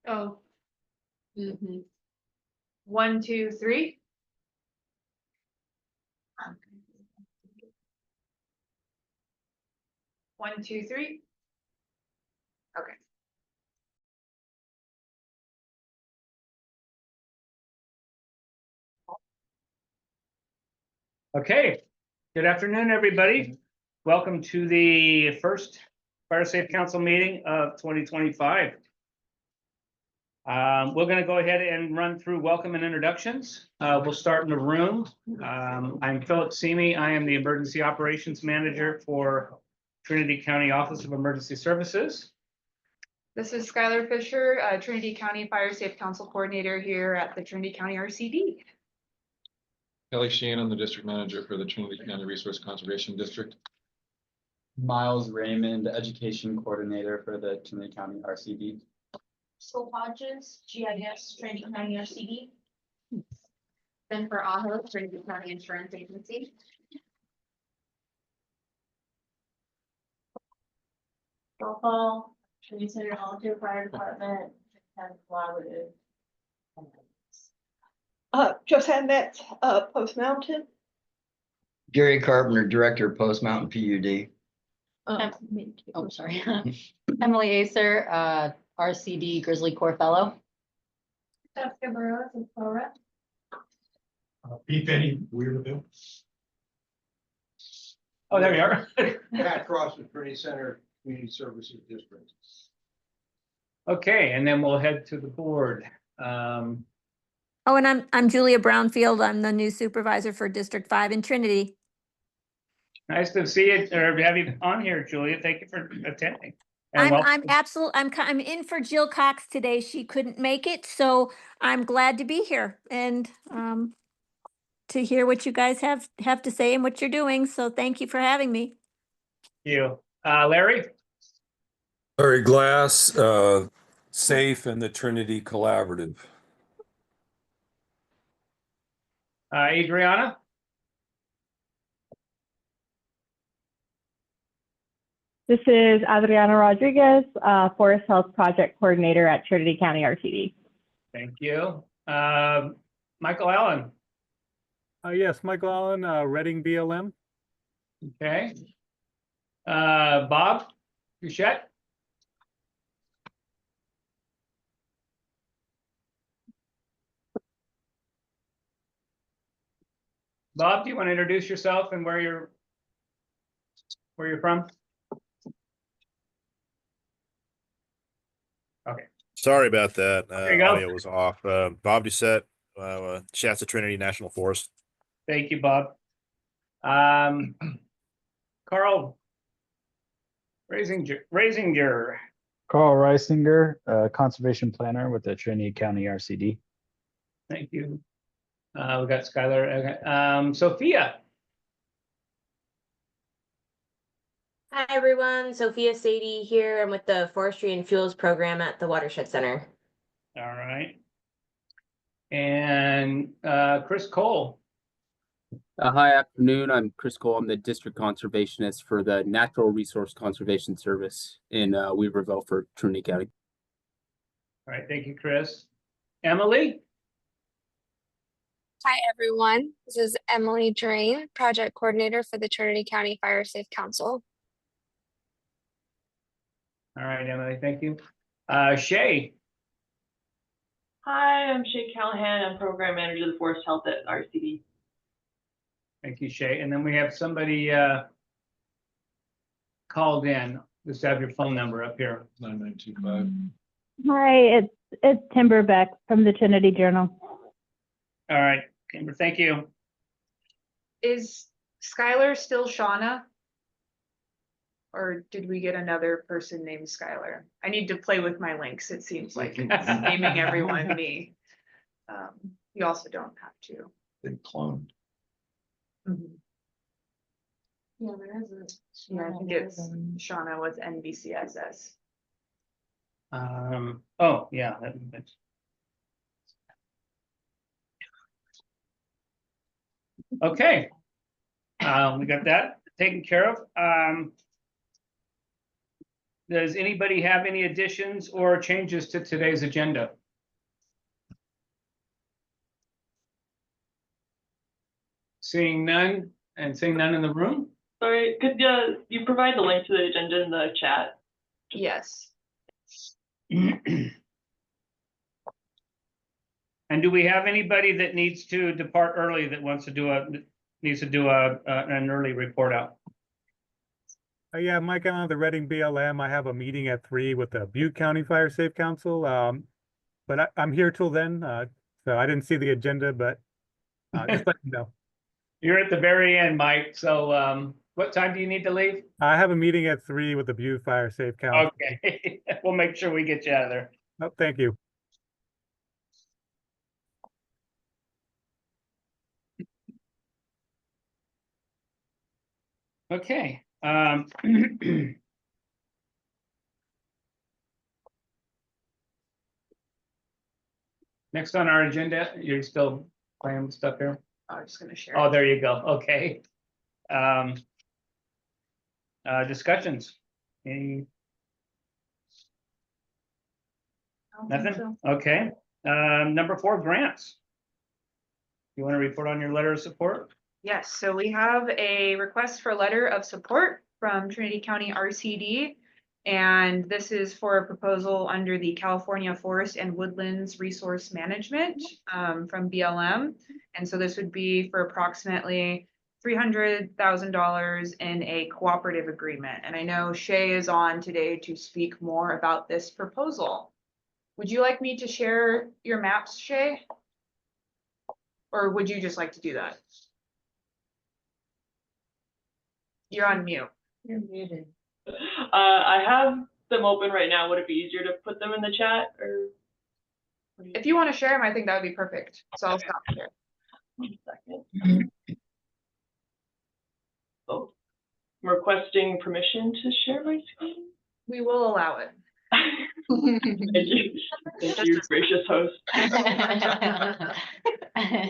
Oh. Mm-hmm. 1, 2, 3. One, two, three. Okay. Okay, good afternoon, everybody. Welcome to the first Fire Safe Council meeting of 2025. We're going to go ahead and run through welcome and introductions. We'll start in the room. I'm Philip Seamy. I am the Emergency Operations Manager for Trinity County Office of Emergency Services. This is Skylar Fisher, Trinity County Fire Safe Council Coordinator here at the Trinity County RCD. Kelly Sheen, I'm the District Manager for the Trinity County Resource Conservation District. Miles Raymond, Education Coordinator for the Trinity County RCD. School Hodges, GIS, Trinity County RCD. Jennifer Aho, Trinity County Insurance Agency. Fall, Trinity Center Volunteer Fire Department, and Collaborative. Joanne Metz, Post Mountain. Gary Carpenter, Director, Post Mountain PUD. Oh, sorry. Emily Acer, RCD Grizzly Corps Fellow. Jessica Burrows and Flora. Pete Benny, Weirville. Oh, there we are. Pat Cross, the Trinity Center Community Services District. Okay, and then we'll head to the board. Oh, and I'm Julia Brownfield. I'm the new supervisor for District 5 in Trinity. Nice to see you or have you on here, Julia. Thank you for attending. And I'm in for Jill Cox today. She couldn't make it, so I'm glad to be here and to hear what you guys have to say and what you're doing. So thank you for having me. Thank you. Larry? Larry Glass, SAFE and the Trinity Collaborative. Adriana? This is Adriana Rodriguez, Forest Health Project Coordinator at Trinity County RTD. Thank you. Michael Allen? Yes, Michael Allen, Reading BLM. Okay. Bob Duchette? Bob, do you want to introduce yourself and where you're from? Okay. Sorry about that. There you go. Audio was off. Bob Doucette, Shasta Trinity National Forest. Thank you, Bob. Carl Raisinger. Carl Reisinger, Conservation Planner with the Trinity County RCD. Thank you. We got Skylar. Okay. Sophia. Hi everyone, Sophia Sadie here. I'm with the Forestry and Fuels program at the Watershed Center. All right. And Chris Cole. Hi, afternoon. I'm Chris Cole. I'm the district conservationist for the Natural Resource Conservation Service in Weaverville for Trinity County. All right, thank you, Chris. Emily. Hi, everyone. This is Emily Drain, Project Coordinator for the Trinity County Fire Safe Council. All right, Emily, thank you. Shay. Hi, I'm Shay Callahan. I'm Program Manager of the Forest Health at RCD. Thank you, Shay. And then we have somebody called in. Just have your phone number up here. 9925. Hi, it's Timber Beck from the Trinity Journal. All right, Kimber, thank you. Is Skylar still Shauna? Or did we get another person named Skylar? I need to play with my links. It seems like it's naming everyone me. You also don't have to. Been cloned. Mm-hmm. Yeah, there is a. Yeah, I think it's Shauna was NBCSS. Oh, yeah. That's... Okay. We got that taken care of. Does anybody have any additions or changes to today's agenda? Seeing none and seeing none in the room? Sorry, could you provide the link to the agenda in the chat? Yes. And do we have anybody that needs to depart early that wants to do an early report out? Yeah, Mike, I'm on the Reading BLM. I have a meeting at 3 with the Butte County Fire Safe Council. But I'm here till then, so I didn't see the agenda, but just let me know. You're at the very end, Mike. So what time do you need to leave? I have a meeting at 3 with the Butte Fire Safe Council. Okay, we'll make sure we get you out of there. Oh, thank you. Okay. Next on our agenda, you're still playing with stuff here? I'm just gonna share. Oh, there you go. Okay. Discussions. Any? I don't think Nothing? so. Okay. Number 4, grants. You want to report on your letter of support? Yes, so we have a request for a letter of support from Trinity County RCD. And this is for a proposal under the California Forest and Woodlands Resource Management from BLM. And so this would be for approximately $300,000 in a cooperative agreement. And I know Shay is on today to speak more about this proposal. Would you like me to share your maps, Shay? Or would you just like to do that? You're on mute. You're muted. I have them open right now. Would it be easier to put them in the chat or? If you want to share them, I think that would be perfect. So I'll stop here. 1 second. Oh, I'm requesting permission to share my screen. We will allow it. Thank you. Thank you, gracious host.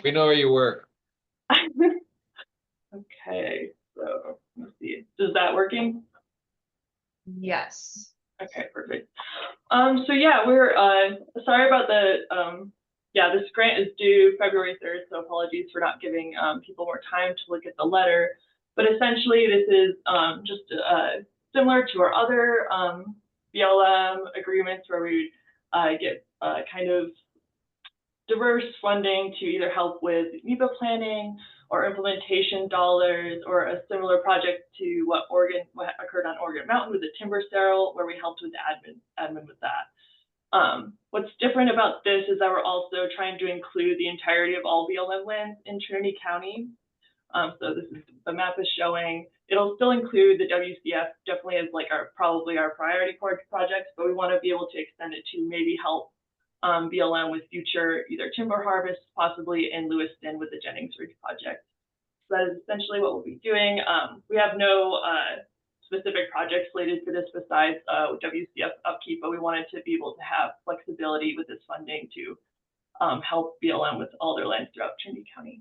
We know where you work. Okay, so let's see. Is that working? Yes. Okay, perfect. So yeah, we're sorry about the this grant is due February 3rd, so apologies for not giving people more time to look at the letter. But essentially, this is just similar to our other BLM agreements where we get kind of diverse funding to either help with NEPA planning or implementation dollars, or a similar project to what occurred on Oregon Mountain with the timber sale, where we helped with the admin with that. What's different about this is that we're also trying to include the entirety of all BLM lands in Trinity County. So this is the map is showing. It'll still include the WCF, definitely as like probably our priority projects, but we want to be able to extend it to maybe help BLM with future either timber harvests, possibly in Lewiston with the Jennings Ridge project. So that is essentially what we'll be doing. We have no specific projects slated for this besides WCF upkeep, but we wanted to be able to have flexibility with this funding to help BLM with all their lands throughout Trinity County.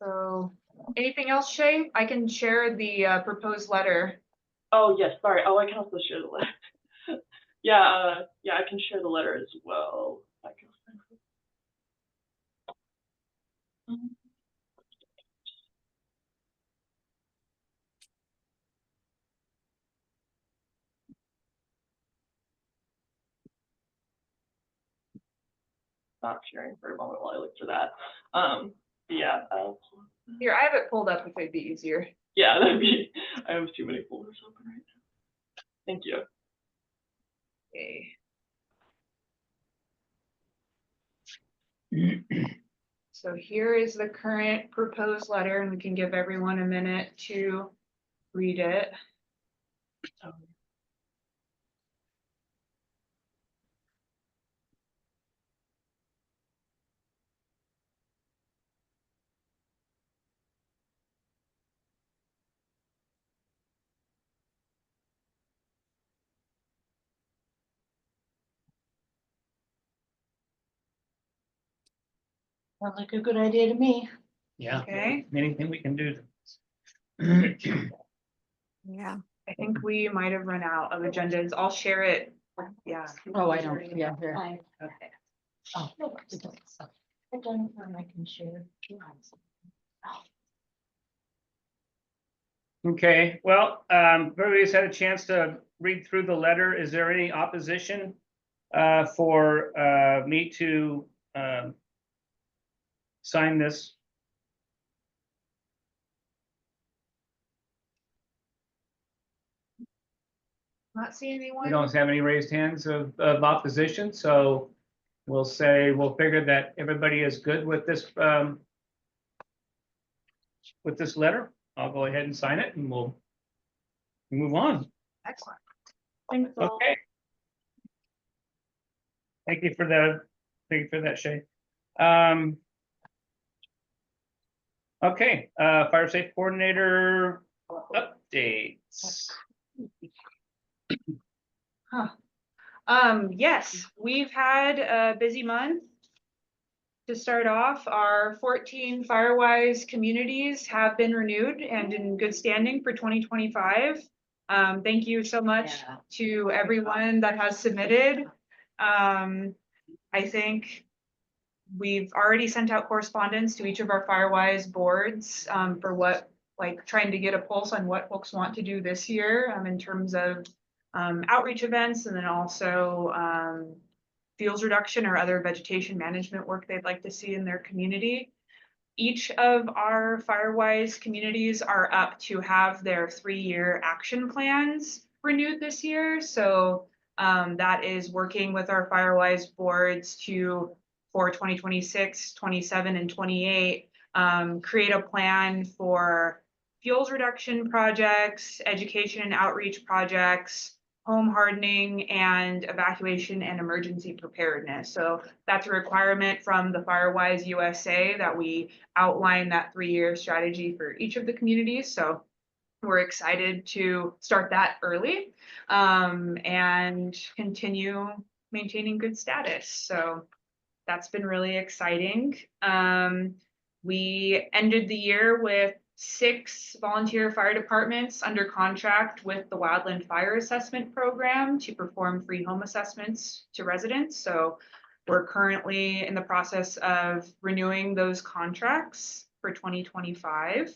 So anything else, Shay? I can share the proposed letter. Oh, yes, sorry. Oh, I can also share the letter. Yeah, I can share the letter as well. Stop sharing for a moment while I look for that. Yeah. Here, I have it pulled up if it'd be easier. Yeah, I have too many folders open right now. Thank you. Okay. So here is the current proposed letter, and we can give everyone a minute to read it. Sounds like a good idea to me. Yeah. Okay. Anything we can do. Yeah. I think we might have run out of agendas. I'll share it. Yeah. Oh, I don't, yeah, here. Okay. Oh, I don't know, I can share. Okay, well, everybody's had a chance to read through the letter. Is there any opposition for me to sign this? Not seeing We anyone. don't have any raised hands of opposition, so we'll figure that everybody is good with this letter. I'll go ahead and sign it and we'll move on. Excellent. Thanks all. Okay. Thank you for that, Shay. Okay, fire safe coordinator updates. Huh. Yes, we've had a busy month. To start off, our 14 Firewise communities have been renewed and in good standing for 2025. Thank you so much to everyone that has submitted. I think we've already sent out correspondence to each of our Firewise boards for trying to get a pulse on what folks want to do this year in terms of outreach events, and then also fuels reduction or other vegetation management work they'd like to see in their community. Each of our Firewise communities are up to have their 3-year action plans renewed this year. So that is working with our Firewise boards for 2026, 27, and 28, create a plan for fuels reduction projects, education and outreach projects, home hardening, and evacuation and emergency preparedness. So that's a requirement from the Firewise USA that we outline that 3-year strategy for each of the communities. So we're excited to start that early and continue maintaining good status. So that's been really exciting. We ended the year with 6 volunteer fire departments under contract with the Wildland Fire Assessment Program to perform free home assessments to residents. So we're currently in the process of renewing those contracts for 2025.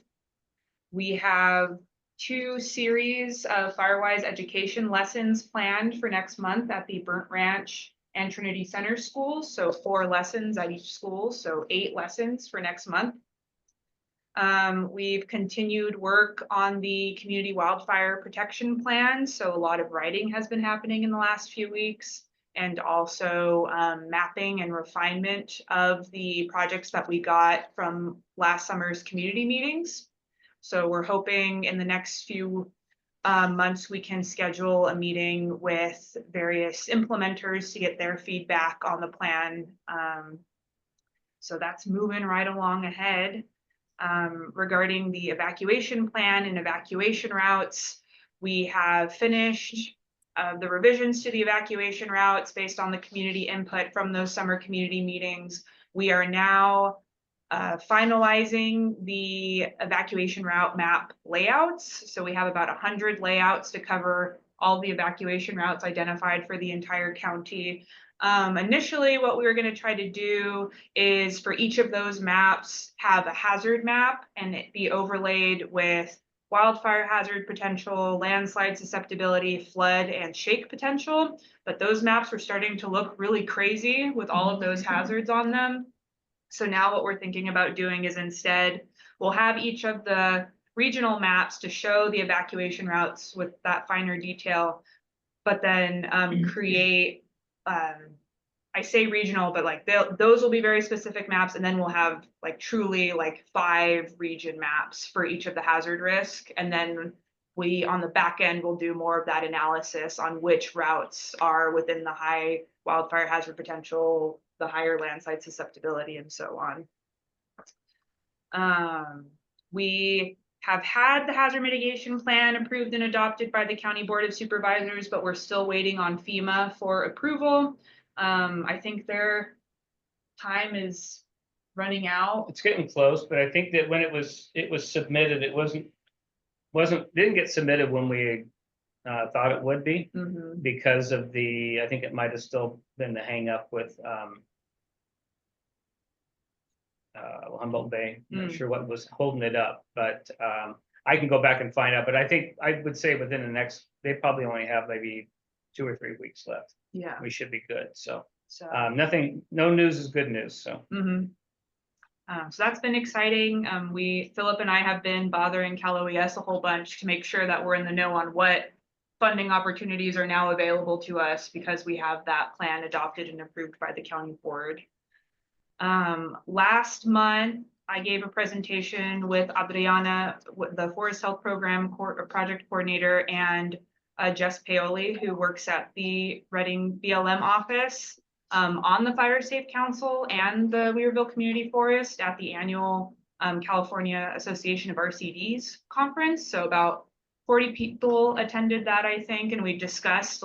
We have 2 series of Firewise education lessons planned for next month at the Burnt Ranch and Trinity Center schools. So 4 lessons at each school, so 8 lessons for next month. We've continued work on the community wildfire protection plan. So a lot of writing has been happening in the last few weeks, and also mapping and refinement of the projects that we got from last summer's community meetings. So we're hoping in the next few months we can schedule a meeting with various implementers to get their feedback on the plan. So that's moving right along ahead. Regarding the evacuation plan and evacuation routes, we have finished the revisions to the evacuation routes based on the community input from those summer community meetings. We are now finalizing the evacuation route map layouts. So we have about 100 layouts to cover all the evacuation routes identified for the entire county. Initially, what we were going to try to do is for each of those maps have a hazard map and it be overlaid with wildfire hazard potential, landslide susceptibility, flood, and shake potential. But those maps were starting to look really crazy with all of those hazards on them. So now what we're thinking about doing is instead, we'll have each of the regional maps to show the evacuation routes with that finer detail, but then create, I say regional, but like those will be very specific maps, and then we'll have like truly like 5 region maps for each of the hazard risk. And then we on the back end will do more of that analysis on which routes are within the high wildfire hazard potential, the higher landslide susceptibility, and so on. We have had the hazard mitigation plan approved and adopted by the County Board of Supervisors, but we're still waiting on FEMA for approval. I think their time is running out. It's getting close, but I think that when it was submitted, it didn't get submitted when we thought it would be Mhm. because of I think it might have still been the hang up with Humboldt Bay. I'm not sure what was holding it up, but I can go back and find out. But I think I would say within the next, they probably only have maybe 2 or 3 weeks left. Yeah. We should be good. So So. no news is good news. So. Mhm. So that's been exciting. Philip and I have been bothering Cal OES a whole bunch to make sure that we're in the know on what funding opportunities are now available to us because we have that plan adopted and approved by the county board. Last month, I gave a presentation with Adriana, the Forest Health Program project coordinator, and Jess Paoli, who works at the Reading BLM office, on the Fire Safe Council and the Weaverville Community Forest at the annual California Association of RCDs conference. So about 40 people attended that, I think, and we discussed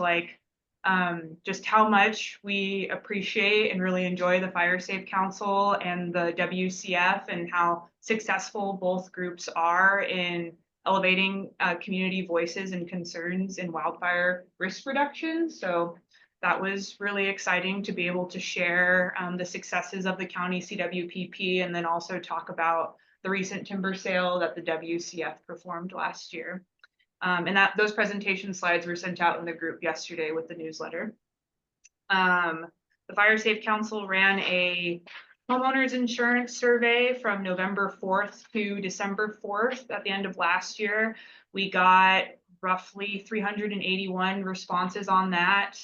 just how much we appreciate and really enjoy the Fire Safe Council and the WCF and how successful both groups are in elevating community voices and concerns in wildfire risk reduction. So that was really exciting to be able to share the successes of the county CWPP and then also talk about the recent timber sale that the WCF performed last year. And those presentation slides were sent out in the group yesterday with the newsletter. The Fire Safe Council ran a homeowners insurance survey from November 4th to December 4th at the end of last year. We got roughly 381 responses on that.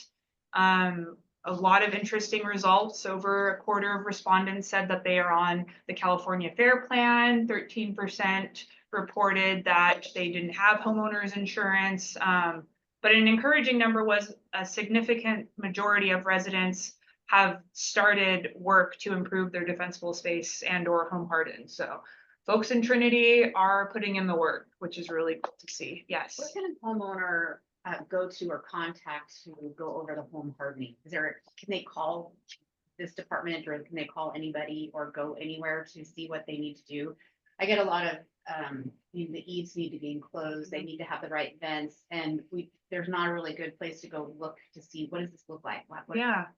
A lot of interesting results. Over a quarter of respondents said that they are on the California FAIR plan. 13% reported that they didn't have homeowners insurance. But an encouraging number was a significant majority of residents have started work to improve their defensible space and or home harden. So folks in Trinity are putting in the work, which is really cool to see. Yes. What can a homeowner go to or contact to go over the home hardening? Can they call this department or can they call anybody or go anywhere to see what they need to do? I get a lot of the eaves need to be enclosed, they need to have the right vents, and there's not a really good place to go look to see what does this look like?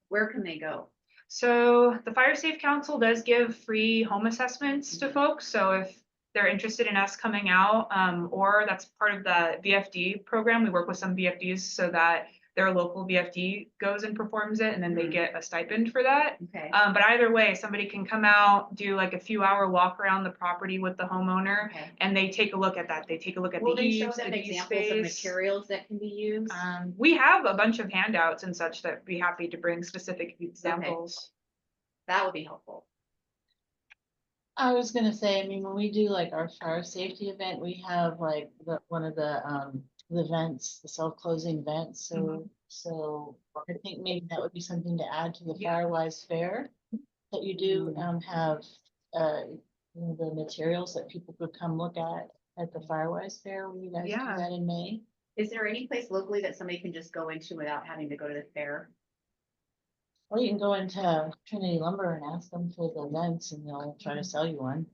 Where can they go? So the Fire Safe Council does give free home assessments to folks. So if they're interested in us coming out, or that's part of the VFD program, we work with some VFDs so that their local VFD goes and performs it, and then they get a stipend for that. Okay. But either way, somebody can come out, do like a few hour walk around the property with the homeowner, and they take a look at that. They take a look at Will the they show eaves, them the examples of space. materials that can be used? We have a bunch of handouts and such that be happy to bring specific examples. That would be helpful. I was gonna say, I mean, when we do like our fire safety event, we have like one of the vents, the self-closing vents. So I think maybe that would be something to add to the Firewise Fair that you do, have the materials that people could come look at the Firewise Fair when you guys do that in May. Is there any place locally that somebody can just go into without having to go to the fair? Well, you can go into Trinity Lumber and ask them for the vents and they'll try to sell you one.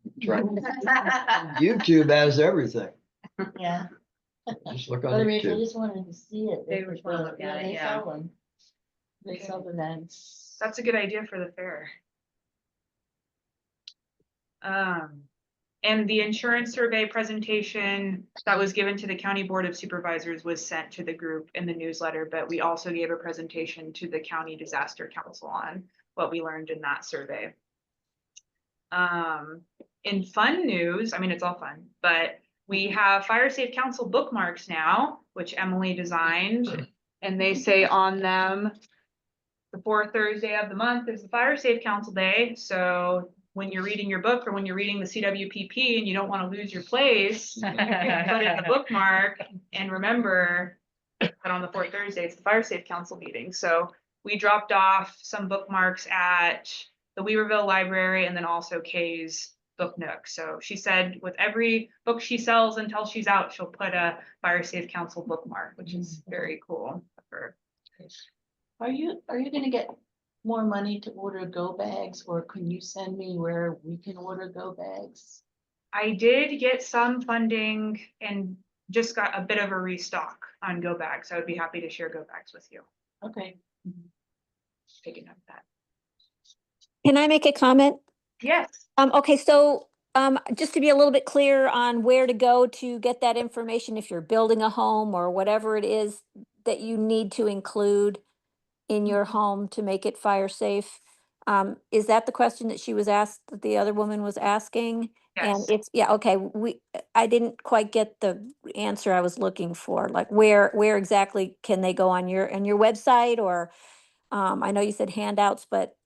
YouTube has everything. Yeah. Just look on But I mean, if they YouTube. just wanted to see it. They would wanna look at it, They sell them. They sell the vents. That's a good idea for the fair. And the insurance survey presentation that was given to the County Board of Supervisors was sent to the group in the newsletter, but we also gave a presentation to the County Disaster Council on what we learned in that survey. In fun news, I mean, it's all fun, but we have Fire Safe Council bookmarks now, which Emily designed, and they say on them, the fourth Thursday of the month is the Fire Safe Council Day. So when you're reading your book or when you're reading the CWPP and you don't want to lose your place, put in the bookmark and remember that on the fourth Thursday, it's the Fire Safe Council meeting. So we dropped off some bookmarks at the Weaverville Library and then also Kay's Book Nook. So she said with every book she sells until she's out, she'll put a Fire Safe Council bookmark, which is very cool of her. Are you gonna get more money to order go bags, or can you send me where we can order go bags? I did get some funding and just got a bit of a restock on go bags. I would be happy to share go bags with you. Okay. Taking up that. Can I make a comment? Yes. Okay, so, just to be a little bit clear on where to go to get that information, if you're building a home or whatever it is that you need to include in your home to make it fire safe. Is that the question that she was asked, that the other woman was asking? And Yes. it's, yeah, okay, I didn't quite get the answer I was looking for, like where exactly can they go on your website, or, I know you said handouts, but,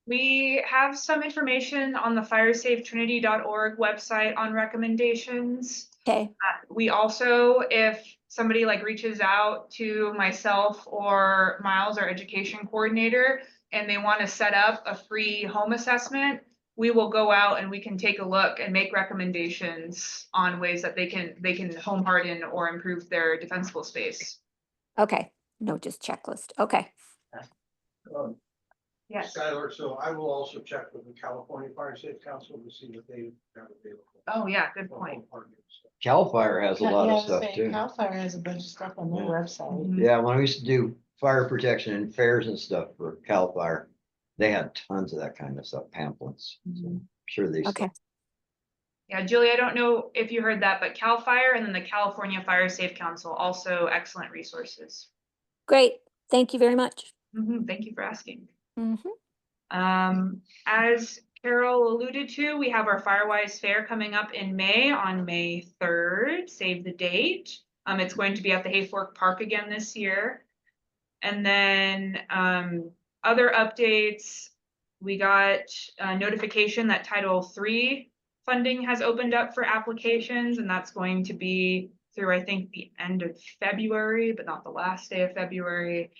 We have some information on the firesafetrinity.org website on recommendations. okay, We also, if somebody like reaches out to myself or Miles, our education coordinator, and they want to set up a free home assessment, we will go out and we can take a look and make recommendations on ways that they can home harden or improve their defensible space. okay, no, just checklist, okay. Um, Yes. Skylar, so I will also check with the California Fire Safe Council to see what they have available. Oh, yeah, good point. Cal Fire has a lot Yeah, I of was stuff saying, too. Cal Fire has a bunch of stuff on their website. Mhm. Yeah, when I used to do fire protection and fairs and stuff for Cal Fire, they had tons of that kind of stuff, pamphlets. So I'm sure they. Okay. Yeah, Julie, I don't know if you heard that, but Cal Fire and then the California Fire Safe Council, also excellent resources. Great, thank you very much. Thank you for asking. Mhm. As Carol alluded to, we have our Firewise Fair coming up in May on May 3rd. Save the date. It's going to be at the Hayfork Park again this year. And then other updates, we got a notification that Title III funding has opened up for applications, and that's going to be through, I think, the end of February, but not the last day of February.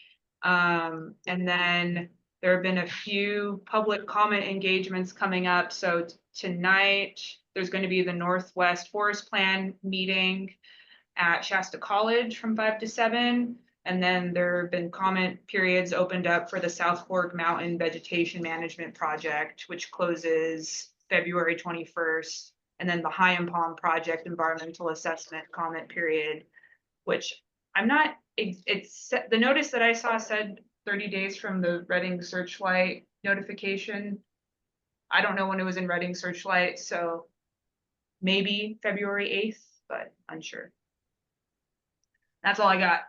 And then there have been a few public comment engagements coming up. So tonight, there's going to be the Northwest Forest Plan meeting at Shasta College from 5 to 7. And then there have been comment periods opened up for the South Fork Mountain Vegetation Management Project, which closes February 21st. And then the High and Palm Project Environmental Assessment comment period, which I'm not, it's the notice that I saw said 30 days from the Reading Searchlight notification. I don't know when it was in Reading Searchlight, so maybe February 8th, but unsure. That's all I got.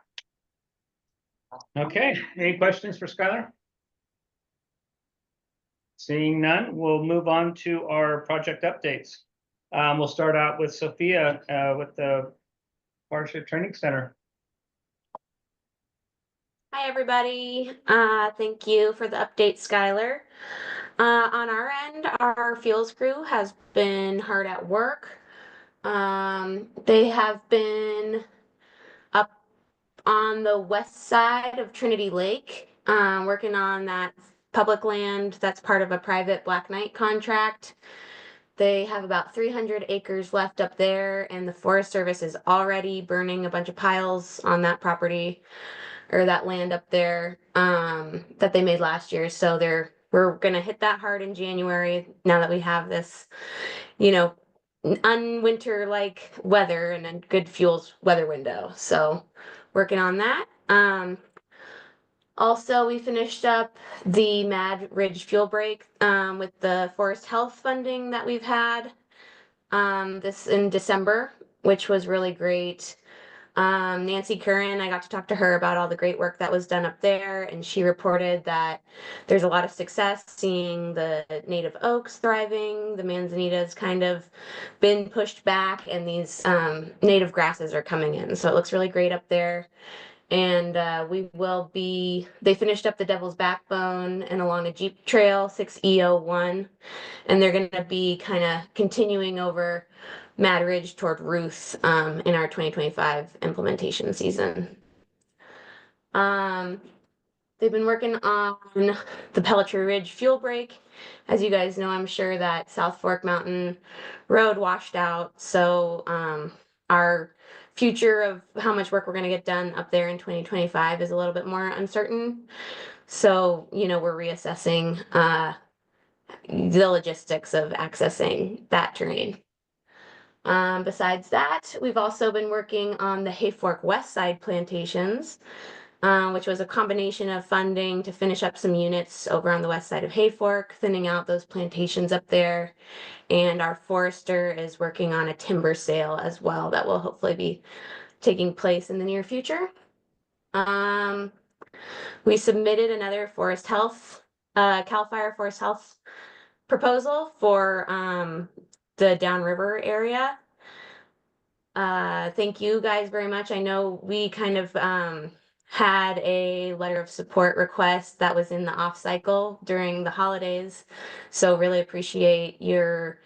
Okay, any questions for Skylar? Seeing none, we'll move on to our project updates. We'll start out with Sophia with the Watershed Training Center. Hi, everybody. Thank you for the update, Skylar. On our end, our fuels crew has been hard at work. They have been up on the west side of Trinity Lake, working on that public land that's part of a private Black Knight contract. They have about 300 acres left up there, and the Forest Service is already burning a bunch of piles on that property, or that land up there, that they made last year. So we're gonna hit that hard in January now that we have this, unwinter like weather and a good fuels weather window. So working on that. Also, we finished up the Mad Ridge fuel break with the forest health funding that we've had this in December, which was really great. Nancy Curran, I got to talk to her about all the great work that was done up there, and she reported that there's a lot of success seeing the native oaks thriving. The manzanitas kind of been pushed back, and these native grasses are coming in. So it looks really great up there. And they finished up the Devil's Backbone and along a Jeep Trail 6E01, and they're going to be kind of continuing over Mad Ridge toward Ruth in our 2025 implementation season. They've been working on the Pelletry Ridge fuel break. As you guys know, I'm sure that South Fork Mountain Road washed out. So our future of how much work we're going to get done up there in 2025 is a little bit more uncertain. So, we're reassessing the logistics of accessing that terrain. Besides that, we've also been working on the Hayfork West Side plantations, which was a combination of funding to finish up some units over on the west side of Hayfork, thinning out those plantations up there. And our forester is working on a timber sale as well that will hopefully be taking place in the near future. We submitted another forest health, CAL FIRE forest health proposal for the downriver area. Thank you guys very much. I know we kind of had a letter of support request that was in the off cycle during the holidays. So really appreciate your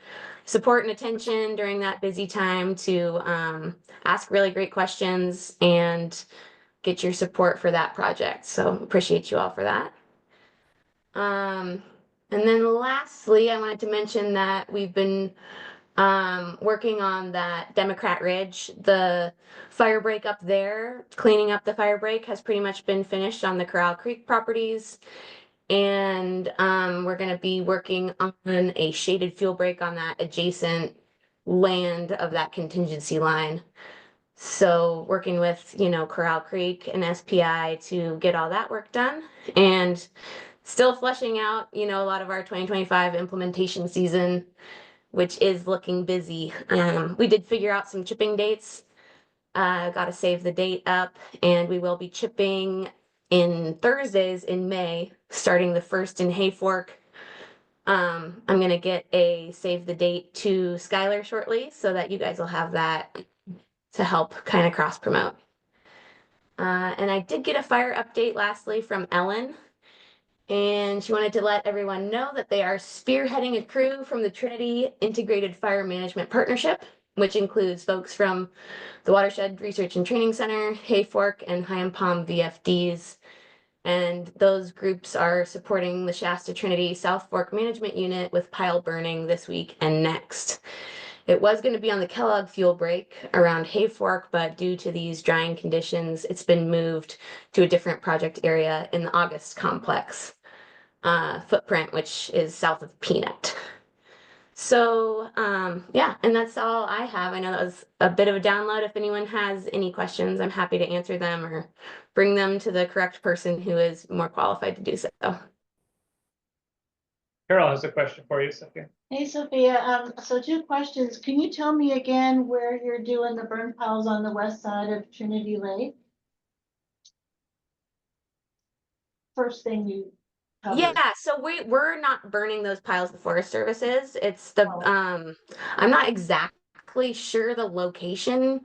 support and attention during that busy time to ask really great questions and get your support for that project. So appreciate you all for that. And then lastly, I wanted to mention that we've been working on that Democrat Ridge. The fire break up there, cleaning up the fire break has pretty much been finished on the Corral Creek properties. And we're going to be working on a shaded fuel break on that adjacent land of that contingency line. So working with, Corral Creek and SPI to get all that work done, and still fleshing out, a lot of our 2025 implementation season, which is looking busy. We did figure out some chipping dates. Got to save the date up, and we will be chipping in Thursdays in May, starting the 1st in Hayfork. I'm going to get a save the date to Skylar shortly so that you guys will have that to help kind of cross promote. And I did get a fire update lastly from Ellen. And she wanted to let everyone know that they are spearheading a crew from the Trinity Integrated Fire Management Partnership, which includes folks from the Watershed Research and Training Center, Hayfork, and High and Palm VFDs. And those groups are supporting the Shasta Trinity South Fork Management Unit with pile burning this week and next. It was going to be on the Kellogg fuel break around Hayfork, but due to these drying conditions, it's been moved to a different project area in the August complex footprint, which is south of Peanut. So yeah, and that's all I have. I know that was a bit of a download. If anyone has any questions, I'm happy to answer them or bring them to the correct person who is more qualified to do so. Carol has a question for you, Sophia. Hey, Sophia, so 2 questions. Can you tell me again where you're doing the burn piles on the west side of Trinity Lake? First thing you covered. Yeah, so we're not burning those piles the Forest Service is. It's the I'm not exactly sure the location.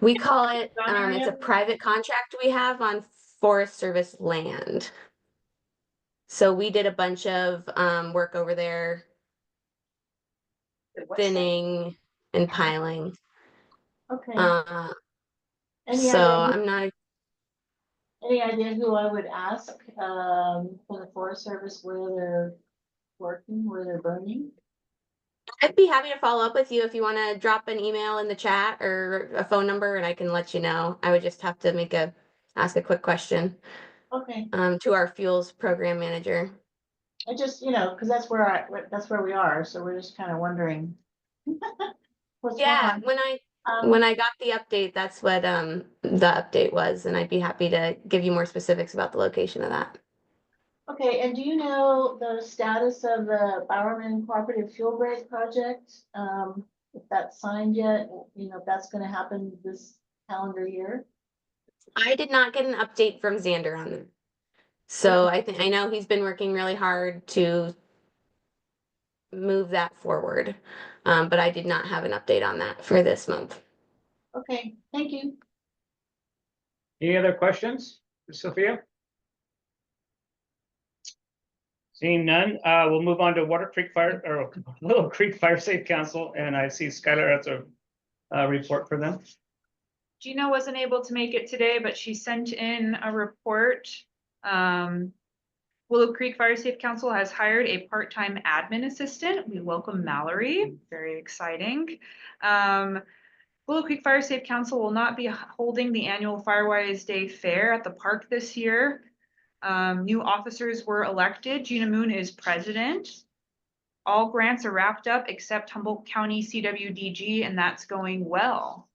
We call it it's a private contract we have on Forest Service land. So we did a bunch of work over there, thinning and piling. Okay. So I'm not. Any idea who I would ask for the Forest Service where they're working, where they're burning? I'd be happy to follow up with you if you want to drop an email in the chat or a phone number, and I can let you know. I would just have to ask a quick question. Okay. To our fuels program manager. I just, because that's where we are, so we're just kind of wondering. What's going on? When I got the update, that's what the update was, and I'd be happy to give you more specifics about the location of that. Okay, and do you know the status of the Bowerman Cooperative Fuel Break project? If that's signed yet, if that's gonna happen this calendar year? I did not get an update from Xander on that. So I know he's been working really hard to move that forward. But I did not have an update on that for this month. Okay, thank you. Any other questions for Sophia? Seeing none, we'll move on to Little Creek Fire Safe Council, and I see Skylar has a report for them. Gina wasn't able to make it today, but she sent in a report. Willow Creek Fire Safe Council has hired a part-time admin assistant. We welcome Mallory, very exciting. Willow Creek Fire Safe Council will not be holding the annual Firewise Day Fair at the park this year. New officers were elected. Gina Moon is president. All grants are wrapped up except Humboldt County CWDG, and that's going well.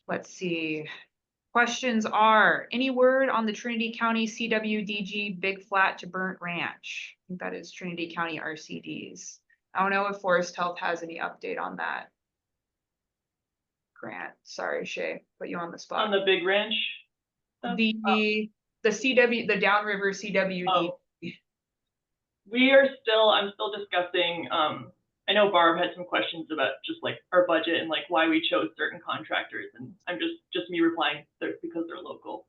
Let's see. Questions are, any word on the Trinity County CWDG Big Flat to Burnt Ranch? I think that is Trinity County RCDs. I don't know if Forest Health has any update on that. Grant, sorry, Shay, put you on the spot. On the Big Ranch? The CW, the Downriver CWD. Oh. I'm still discussing, I know Barb had some questions about just like our budget and like why we chose certain contractors, and I'm just me replying because they're local.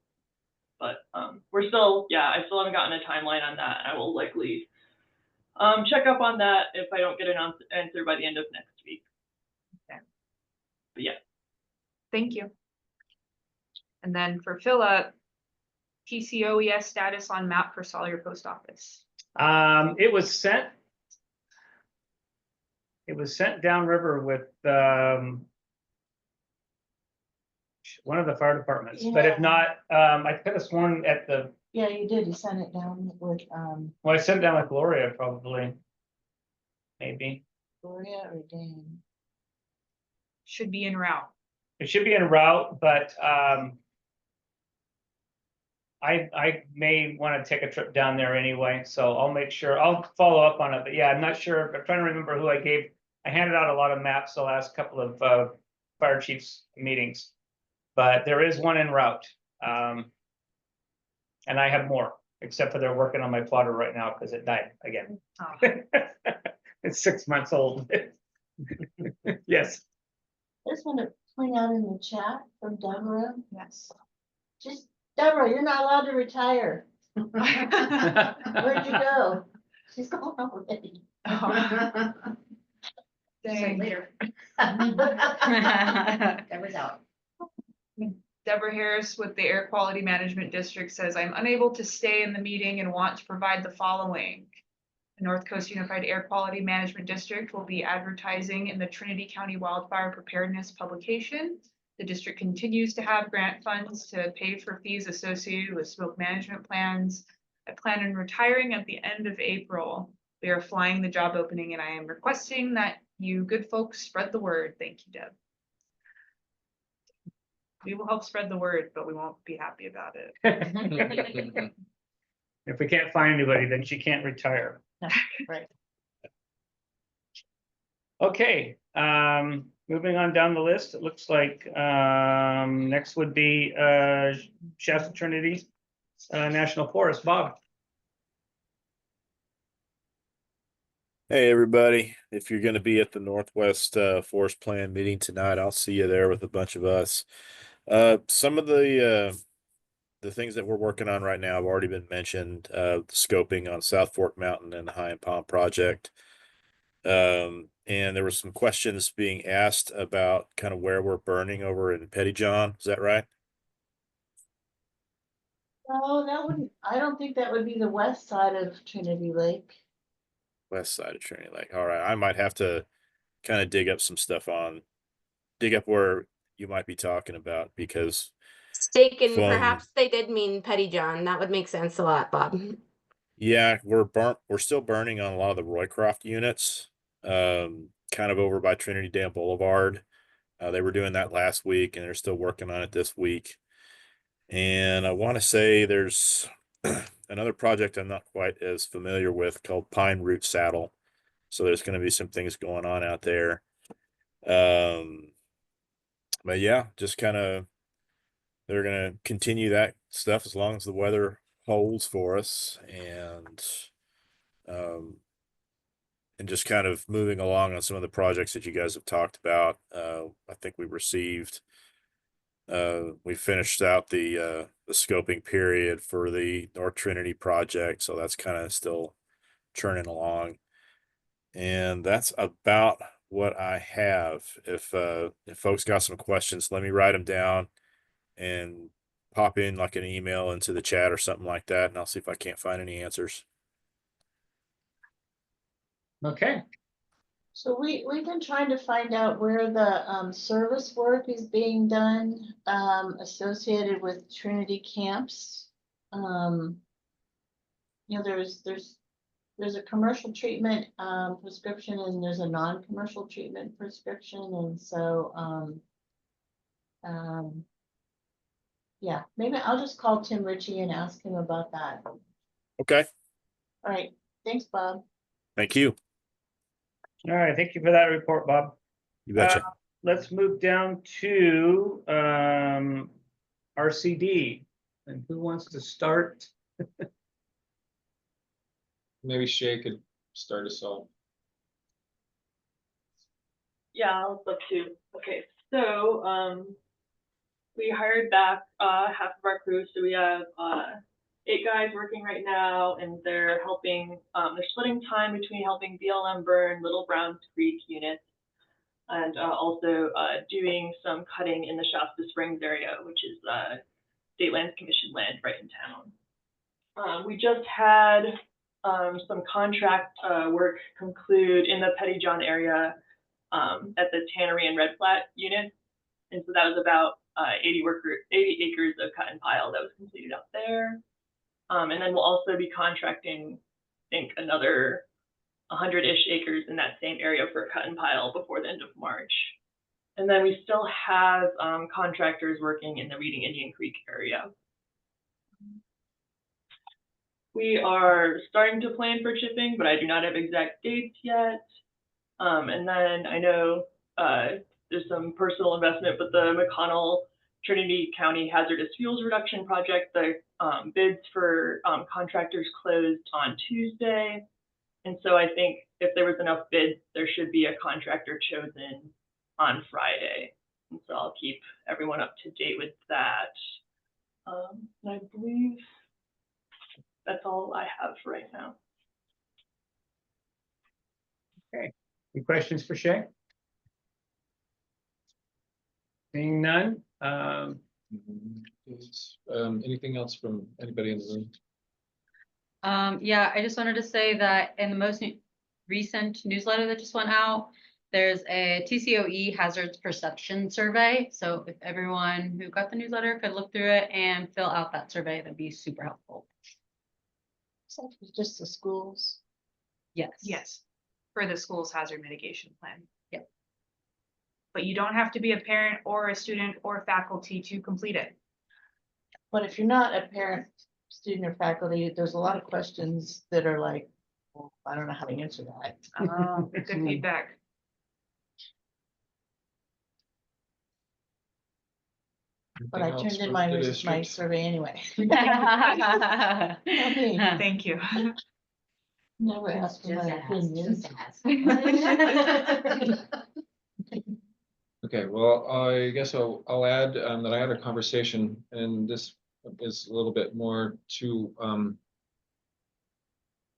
But we're still, I still haven't gotten a timeline on that. I will likely check up on that if I don't get an answer by the end of next week. Okay. But yeah. Thank you. And then for Philip, PCOES status on map for Sawyer Post Office. It was sent. It was sent downriver with one of the fire departments, but if not, I could have sworn at the. Yeah, you did. You sent it down with Well, I sent it down with Gloria, probably. Maybe. Gloria or Dane. Should be en route. It should be en route, but I may want to take a trip down there anyway, so I'll make sure, I'll follow up on it, but yeah, I'm not sure, I'm trying to remember who I gave. I handed out a lot of maps the last couple of fire chiefs meetings, but there is one en route. And I have more, except for they're working on my plotter right now because it died again. Oh. It's 6 months old. Yes. I just want to point out in the chat from Deborah. Yes. Just Deborah, you're not allowed to retire. Where'd you go? She's gone already. Oh. Dang. Later. Deborah's out. Deborah Harris with the Air Quality Management District says, I'm unable to stay in the meeting and want to provide the following. The North Coast Unified Air Quality Management District will be advertising in the Trinity County Wildfire Preparedness publication. The district continues to have grant funds to pay for fees associated with smoke management plans. I plan on retiring at the end of April. We are flying the job opening and I am requesting that you good folks spread the word. Thank you, Deb. We will help spread the word, but we won't be happy about it. If we can't find anybody, then she can't retire. Right. Okay, moving on down the list, it looks like next would be Shasta Trinity National Forest. Bob. Hey, everybody. If you're going to be at the Northwest Forest Plan meeting tonight, I'll see you there with a bunch of us. Some of the things that we're working on right now have already been mentioned. The scoping on South Fork Mountain and the High and Palm project. And there were some questions being asked about kind of where we're burning over in Pettyjohn. Is that right? No, that wouldn't, I don't think that would be the west side of Trinity Lake. West side of Trinity Lake. All right. I might have to kind of dig up where you might be talking about, because Mistaken, from, perhaps they did mean Pettyjohn. That would make sense a lot, Bob. yeah, we're still burning on a lot of the Roycroft units, kind of over by Trinity Dam Boulevard. They were doing that last week and they're still working on it this week. And I want to say there's another project I'm not quite as familiar with called Pine Root Saddle. So there's going to be some things going on out there. But yeah, just kind of, they're going to continue that stuff as long as the weather holds for us, and just kind of moving along on some of the projects that you guys have talked about. I think we finished out the scoping period for the North Trinity project. So that's kind of still churning along. And that's about what I have. If folks got some questions, let me write them down and pop in like an email into the chat or something like that, and I'll see if I can't find any answers. Okay. So we've been trying to find out where the service work is being done associated with Trinity camps. you know, there's a commercial treatment prescription and there's a non-commercial treatment prescription, and so yeah, maybe I'll just call Tim Ritchie and ask him about that. Okay, All right, thanks, Bob. thank you. All right, thank you for that report, Bob. You betcha. Let's move down to RCD. And who wants to start? Maybe Shay could start us off. Yeah, I'll love to. Okay, so we hired back half of our crew, so we have 8 guys working right now, and they're helping. They're splitting time between helping BLM burn Little Browns Creek units, and also doing some cutting in the Shasta Springs area, which is State Lands Commission land right in town. We just had some contract work conclude in the Pettyjohn area at the Tannery and Red Flat unit. And so that was about 80 acres of cut and pile that was completed out there. And then we'll also be contracting, I think, another 100-ish acres in that same area for cut and pile before the end of March. And then we still have contractors working in the Reading Indian Creek area. We are starting to plan for chipping, but I do not have exact dates yet. And then I know there's some personal investment, but the McConnell Trinity County Hazardous Fuels Reduction Project, the bids for contractors closed on Tuesday. And so I think if there was enough bids, there should be a contractor chosen on Friday. And so I'll keep everyone up to date with that. And I believe that's all I have for right now. Okay, any questions for Shay? Seeing none. Anything else from anybody in the room? Yeah, I just wanted to say that in the most recent newsletter that just went out, there's a TCOE hazards perception survey. So if everyone who got the newsletter could look through it and fill out that survey, that'd be super helpful. So it's just the schools. Yes. Yes, for the school's hazard mitigation plan. Yep. But you don't have to be a parent or a student or faculty to complete it. But if you're not a parent, student, or faculty, there's a lot of questions that are like, well, I don't know how to answer that. Good feedback. But I turned in my survey anyway. Thank you. Never asked for my opinions. Okay, well, I guess I'll add that I had a conversation, and this is a little bit more to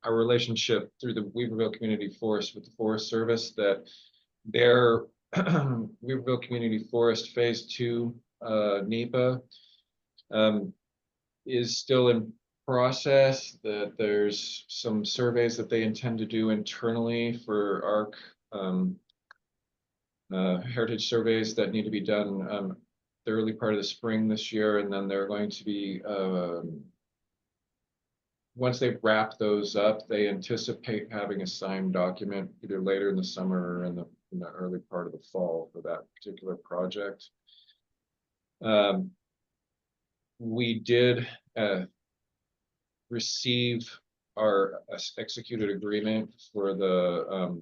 our relationship through the Weaverville Community Forest with the Forest Service, that their Weaverville Community Forest Phase 2 NEPA is still in process, that there's some surveys that they intend to do internally for ARC heritage surveys that need to be done the early part of the spring this year, and then they're going to be once they've wrapped those up, they anticipate having a signed document either later in the summer or in the early part of the fall for that particular project. We did receive our executed agreement for the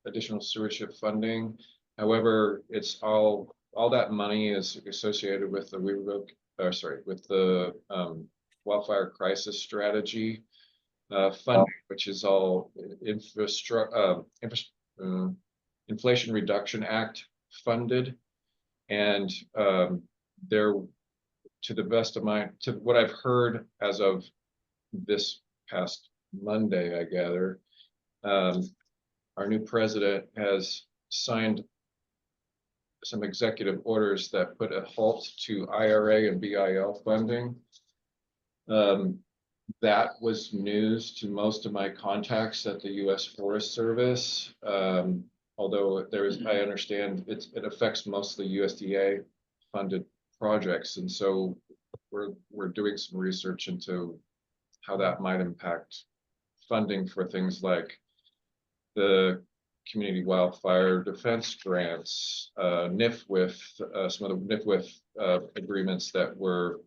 additional stewardship funding. However, it's all that money is associated with the with the wildfire crisis strategy funding, which is all Inflation Reduction Act funded, and there, to the best of what I've heard as of this past Monday, I gather, our new president has signed some executive orders that put a halt to IRA and BIL funding. That was news to most of my contacts at the U.S. Forest Service. Although I understand it affects mostly USDA funded projects, and so we're doing some research into how that might impact funding for things like the community wildfire defense grants, NIF some of the NIF agreements that were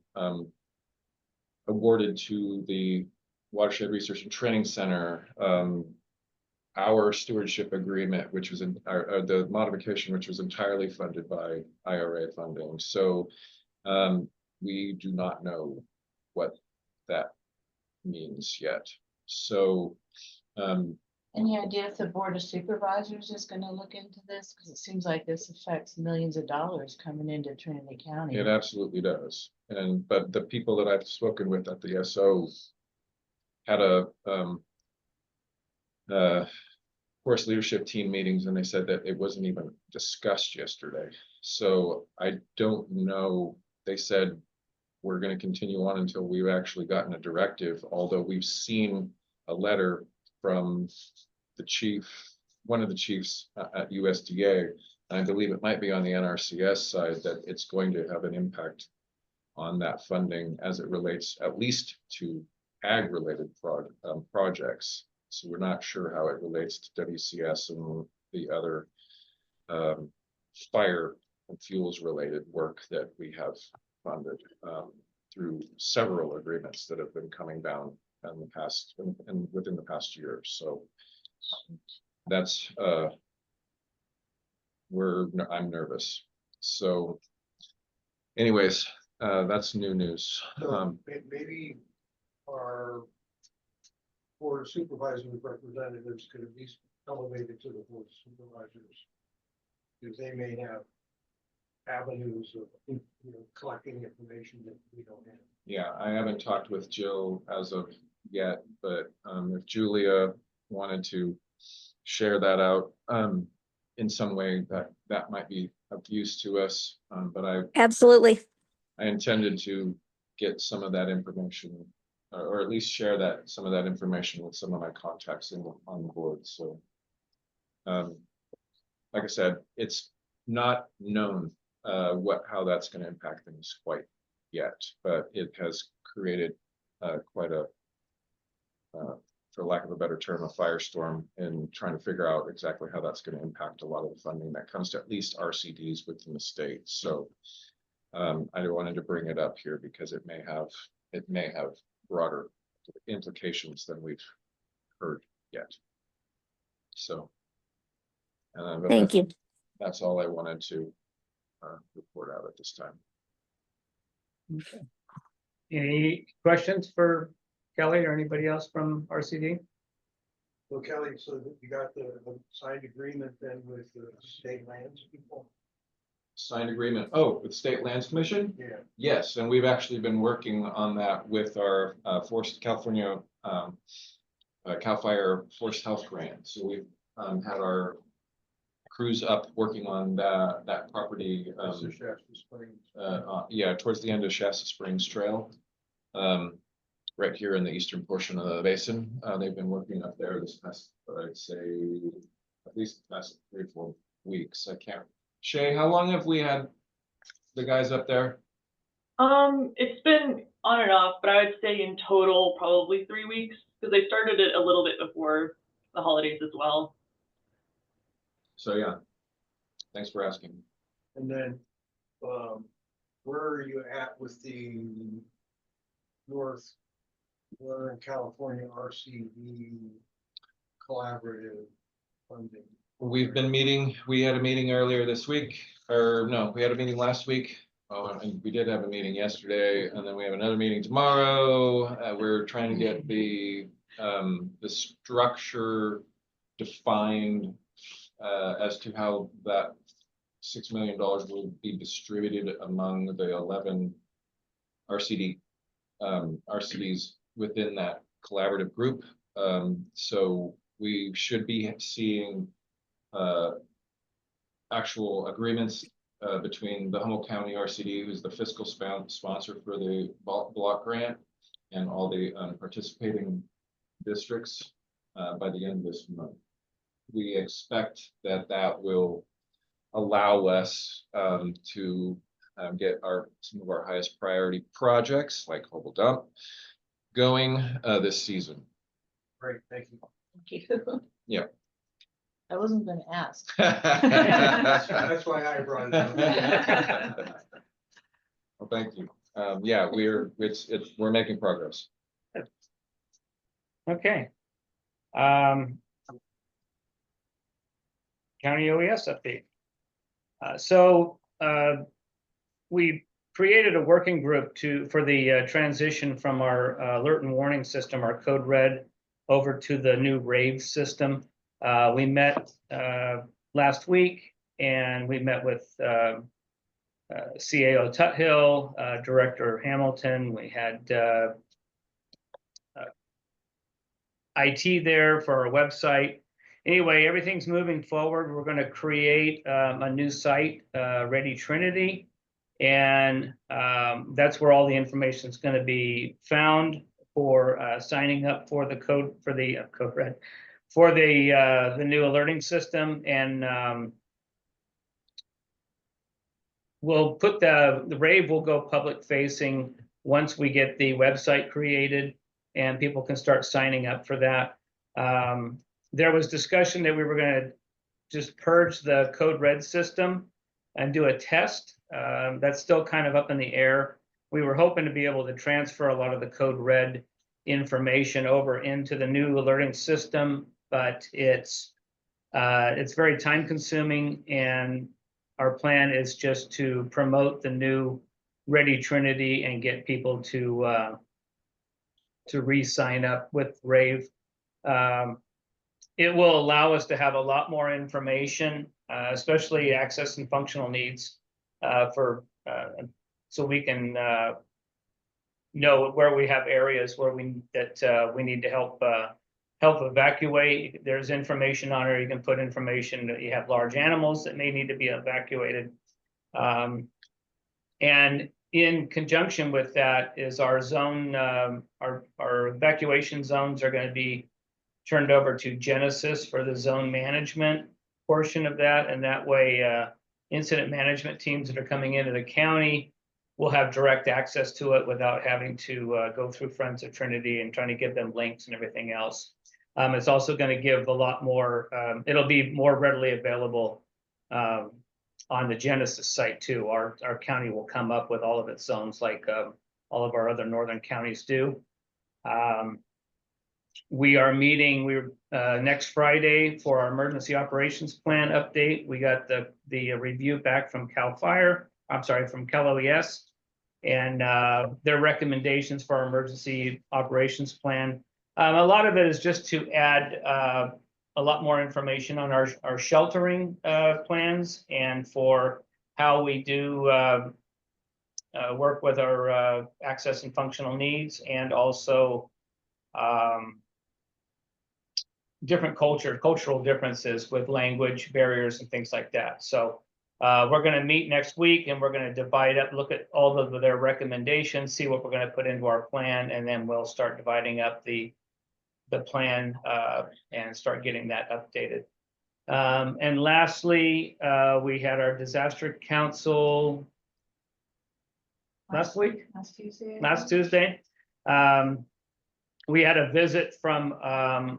awarded to the Watershed Research and Training Center, our stewardship agreement, which was in the modification, which was entirely funded by IRA funding. So we do not know what that means yet. So Any idea if the Board of Supervisors is gonna look into this? Because it seems like this affects millions of dollars coming into Trinity County. it absolutely does. But the people that I've spoken with at the SO had a course leadership team meetings, and they said that it wasn't even discussed yesterday. So I don't know. They said we're going to continue on until we've actually gotten a directive, although we've seen a letter from the chief, one of the chiefs at USDA, and I believe it might be on the NRCS side, that it's going to have an impact on that funding as it relates at least to ag related projects. So we're not sure how it relates to WCS and the other fire and fuels related work that we have funded through several agreements that have been coming down in the past and within the past year. So that's I'm nervous. So anyways, that's new news. So maybe our Board of Supervisors representatives could at least elevate it to the Board of Supervisors, because they may have avenues of collecting information that we don't have. Yeah, I haven't talked with Jill as of yet, but if Julia wanted to share that out in some way, that might be of use to us. But Absolutely. I intended to get some of that information, or at least share some of that information with some of my contacts on the board. So, like I said, it's not known how that's going to impact things quite yet, but it has created quite a, for lack of a better term, a firestorm in trying to figure out exactly how that's going to impact a lot of the funding that comes to at least RCDs within the state. So I wanted to bring it up here because it may have broader implications than we've heard yet. So Thank you. That's all I wanted to report out at this time. Okay. Any questions for Kelly or anybody else from RCD? So Kelly, so you got the signed agreement then with the state lands people? Signed agreement. With State Lands Commission? Yeah. Yes, and we've actually been working on that with our California CAL FIRE Forest Health Grant. So we've had our crews up working on that property. Yeah, towards the end of Shasta Springs Trail, right here in the eastern portion of the basin. They've been working up there this past, I'd say, at least the past 3 or 4 weeks. I can't. Shay, how long have we had the guys up there? It's been on and off, but I would say in total probably 3 weeks, because they started it a little bit before the holidays as well. So yeah, thanks for asking. And then where are you at with the Northern California RCD collaborative funding? We've been meeting. We had a meeting earlier this week, or no, we had a meeting last week. And we did have a meeting yesterday, and then we have another meeting tomorrow. We're trying to get the structure defined as to how that $6 million will be distributed among the 11 RCDs within that collaborative group. So we should be seeing actual agreements between the Humboldt County RCD, who's the fiscal sponsor for the block grant, and all the participating districts by the end of this month. We expect that will allow us to get some of our highest priority projects like Humboldt Dump going this season. Great, thank you. Thank you. Yeah. I wasn't gonna ask. That's why I brought it up. Well, thank you. Yeah, we're making progress. Okay. County OES update. We created a working group for the transition from our alert and warning system, our code red, over to the new rave system. We met last week, and we met with CAO Tuthill, Director Hamilton. We had IT there for our website. Anyway, everything's moving forward. We're going to create a new site, Ready Trinity, and that's where all the information is going to be found for signing up for the code red for the new alerting system. And we'll put the rave will go public facing once we get the website created and people can start signing up for that. There was discussion that we were going to just purge the code red system and do a test. That's still kind of up in the air. We were hoping to be able to transfer a lot of the code red information over into the new alerting system, but it's very time consuming, and our plan is just to promote the new Ready Trinity and get people to re-sign up with Rave. It will allow us to have a lot more information, especially access and functional needs, so we can know where we have areas where we need to help evacuate. There's information on it. You can put information that you have large animals that may need to be evacuated. And in conjunction with that is our zone, our evacuation zones are going to be turned over to Genesis for the zone management portion of that. And that way, incident management teams that are coming into the county will have direct access to it without having to go through Friends of Trinity and trying to give them links and everything else. It's also going to give a lot more, it'll be more readily available on the Genesis site too. Our county will come up with all of its zones like all of our other northern counties do. We are meeting next Friday for our emergency operations plan update. We got the review back from Cal OES, and their recommendations for our emergency operations plan. A lot of it is just to add a lot more information on our sheltering plans and for how we do work with our access and functional needs, and also different cultural differences with language barriers and things like that. So we're going to meet next week, and we're going to divide up, look at all of their recommendations, see what we're going to put into our plan, and then we'll start dividing up the plan and start getting that updated. And lastly, we had our disaster council last week? Last Tuesday. Last Tuesday. We had a visit from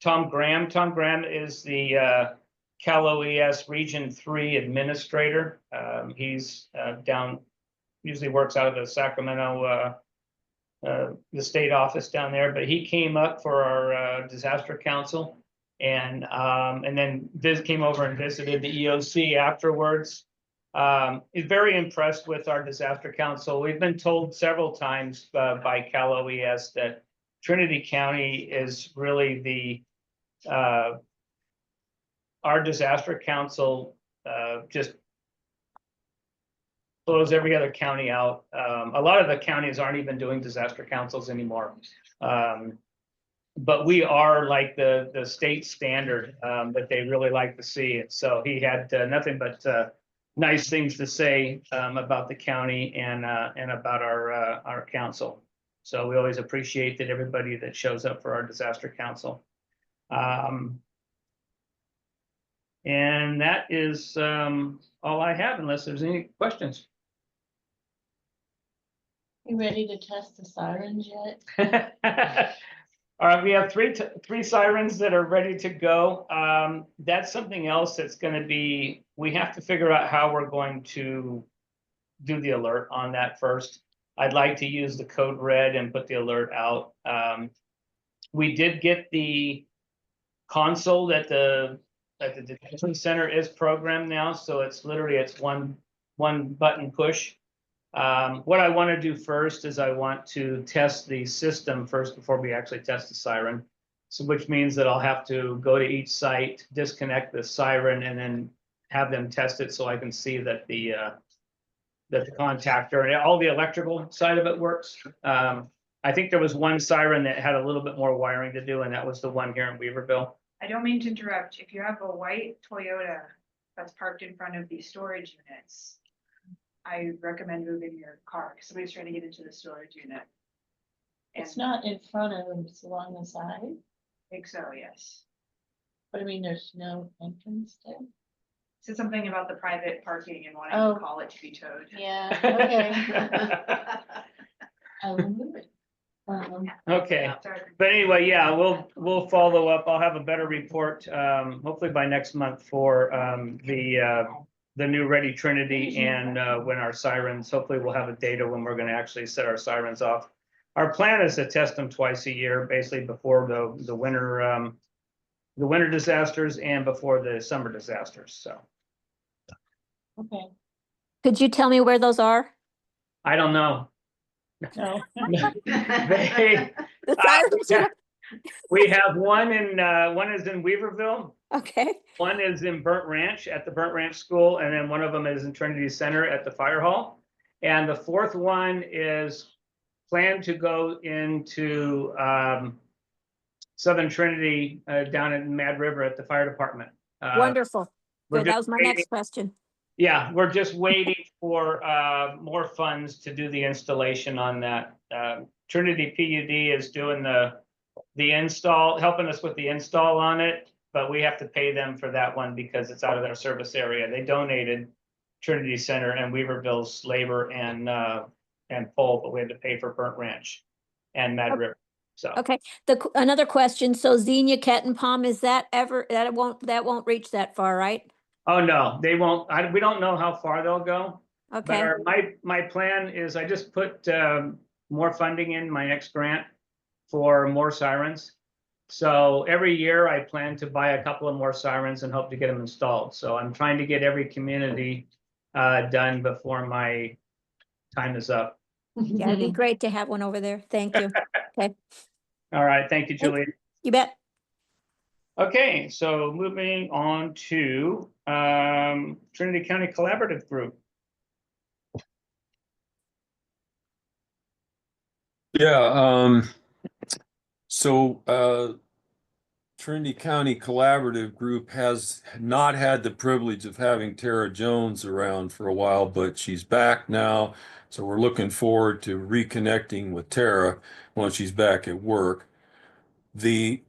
Tom Graham. Tom Graham is the Cal OES Region 3 administrator. He's usually works out of the Sacramento, the state office down there, but he came up for our disaster council, and then came over and visited the EOC afterwards. He's very impressed with our disaster council. We've been told several times by Cal OES that Trinity County is really our disaster council just blows every other county out. A lot of the counties aren't even doing disaster councils anymore. But we are like the state standard that they really like to see. And so he had nothing but nice things to say about the county and about our council. So we always appreciate that everybody that shows up for our disaster council. And that is all I have, unless there's any questions. You ready to test the sirens yet? All right, we have three sirens that are ready to go. That's something else that's gonna be, we have to figure out how we're going to do the alert on that first. I'd like to use the code red and put the alert out. We did get the console that the detention center is programmed now, so it's one button push. What I want to do first is I want to test the system first before we actually test the siren. So which means that I'll have to go to each site, disconnect the siren, and then have them test it so I can see that the contactor and all the electrical side of it works. I think there was one siren that had a little bit more wiring to do, and that was the one here in Weaverville. I don't mean to interrupt. If you have a white Toyota that's parked in front of the storage units, I recommend moving your car because somebody's trying to get into the storage unit. It's not in front of them, it's along the side. I think so, yes. But I mean, there's no entrance there. Said something about the private parking and wanting Oh. to call it to be towed. Yeah, okay. I will move it. Okay, but anyway, yeah, we'll follow up. I'll have a better report, hopefully by next month for the new Ready Trinity and when our sirens, hopefully we'll have a data when we're gonna actually set our sirens off. Our plan is to test them twice a year, basically before the winter disasters and before the summer disasters, so. Okay. Could you tell me where those are? I don't know. No. They, The sirens are- we have one is in Weaverville. Okay, One is in Burnt Ranch at the Burnt Ranch School, and then one of them is in Trinity Center at the Fire Hall. And the fourth one is planned to go into Southern Trinity down in Mad River at the fire department. wonderful. we're Good, that just was my waiting- next question. Yeah, we're just waiting for more funds to do the installation on that. Trinity PUD is doing the install, helping us with the install on it, but we have to pay them for that one because it's out of their service area. They donated Trinity Center and Weaverville's labor and pole, but we had to pay for Burnt Ranch and Mad River. So Okay, another question, so Xenia Kettenpom, is that that won't reach that far, right? oh no, they won't. We don't know how far they'll go. But Okay, my plan is I just put more funding in my next grant for more sirens. So every year I plan to buy a couple of more sirens and hope to get them installed. So I'm trying to get every community done before my time is up. yeah, it'd be great to have one over there, thank you. Okay, All right, thank you, Julie. you bet. Okay, so moving on to Trinity County Collaborative Group. Yeah, so Trinity County Collaborative Group has not had the privilege of having Tara Jones around for a while, but she's back now. So we're looking forward to reconnecting with Tara once she's back at work. The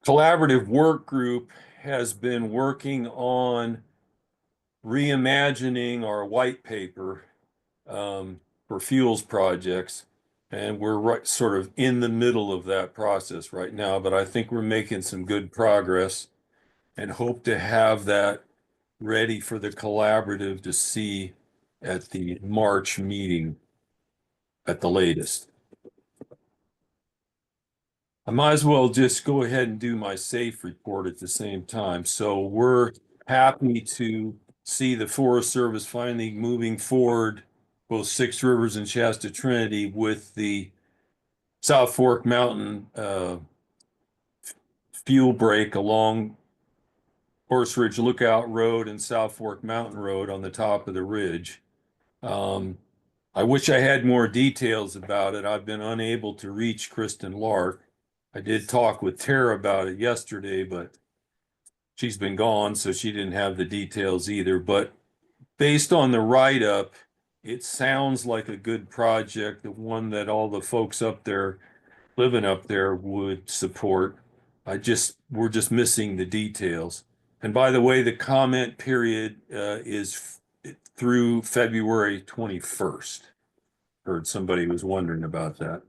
collaborative work group has been working on reimagining our white paper for fuels projects. And we're sort of in the middle of that process right now, but I think we're making some good progress and hope to have that ready for the collaborative to see at the March meeting at the latest. I might as well just go ahead and do my SAFE report at the same time. So we're happy to see the Forest Service finally moving forward, both Six Rivers and Shasta Trinity, with the South Fork Mountain fuel break along Horse Ridge Lookout Road and South Fork Mountain Road on the top of the ridge. I wish I had more details about it. I've been unable to reach Kristen Lark. I did talk with Tara about it yesterday, but she's been gone, so she didn't have the details either. But based on the write-up, it sounds like a good project, the one that all the folks up there living up there would support. We're just missing the details. And by the way, the comment period is through February 21st. heard somebody was wondering about that.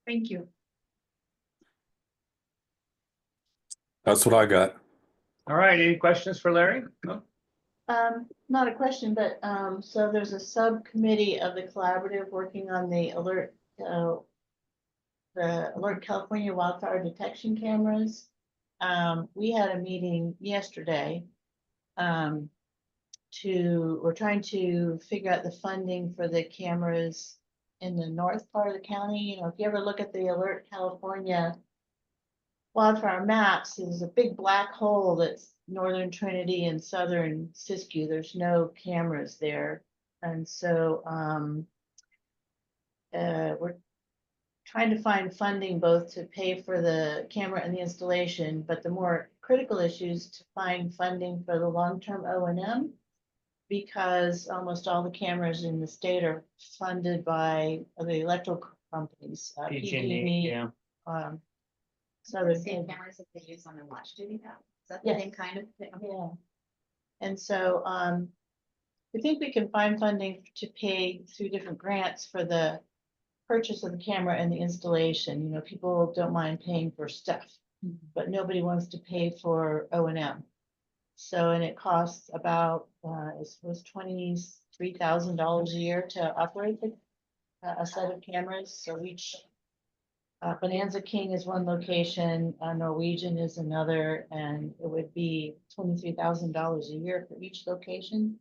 Thank you. That's what I got. All right, any questions for Larry? No? Not a question, but, so there's a subcommittee of the collaborative working on the Alert California wildfire detection cameras. We had a meeting yesterday. We're trying to figure out the funding for the cameras in the north part of the county. You know, if you ever look at the Alert California wildfire maps, there's a big black hole that's northern Trinity and southern Siskiyou. There's no cameras there. And so we're trying to find funding both to pay for the camera and the installation, but the more critical issue is to find funding for the long-term O&M, because almost all the cameras in the state are funded by the electrical companies, PG&E, yeah. Southern. Same cameras that they use on their watch duty now. Is that the Yes. same kind of thing? Yeah. And so, we think we can find funding to pay through different grants for the purchase of the camera and the installation. You know, people don't mind paying for stuff, but nobody wants to pay for O&M. So, and it costs about, it was $23,000 a year to operate a set of cameras. So each Bonanza King is one location, Norwegian is another, and it would be $23,000 a year for each location.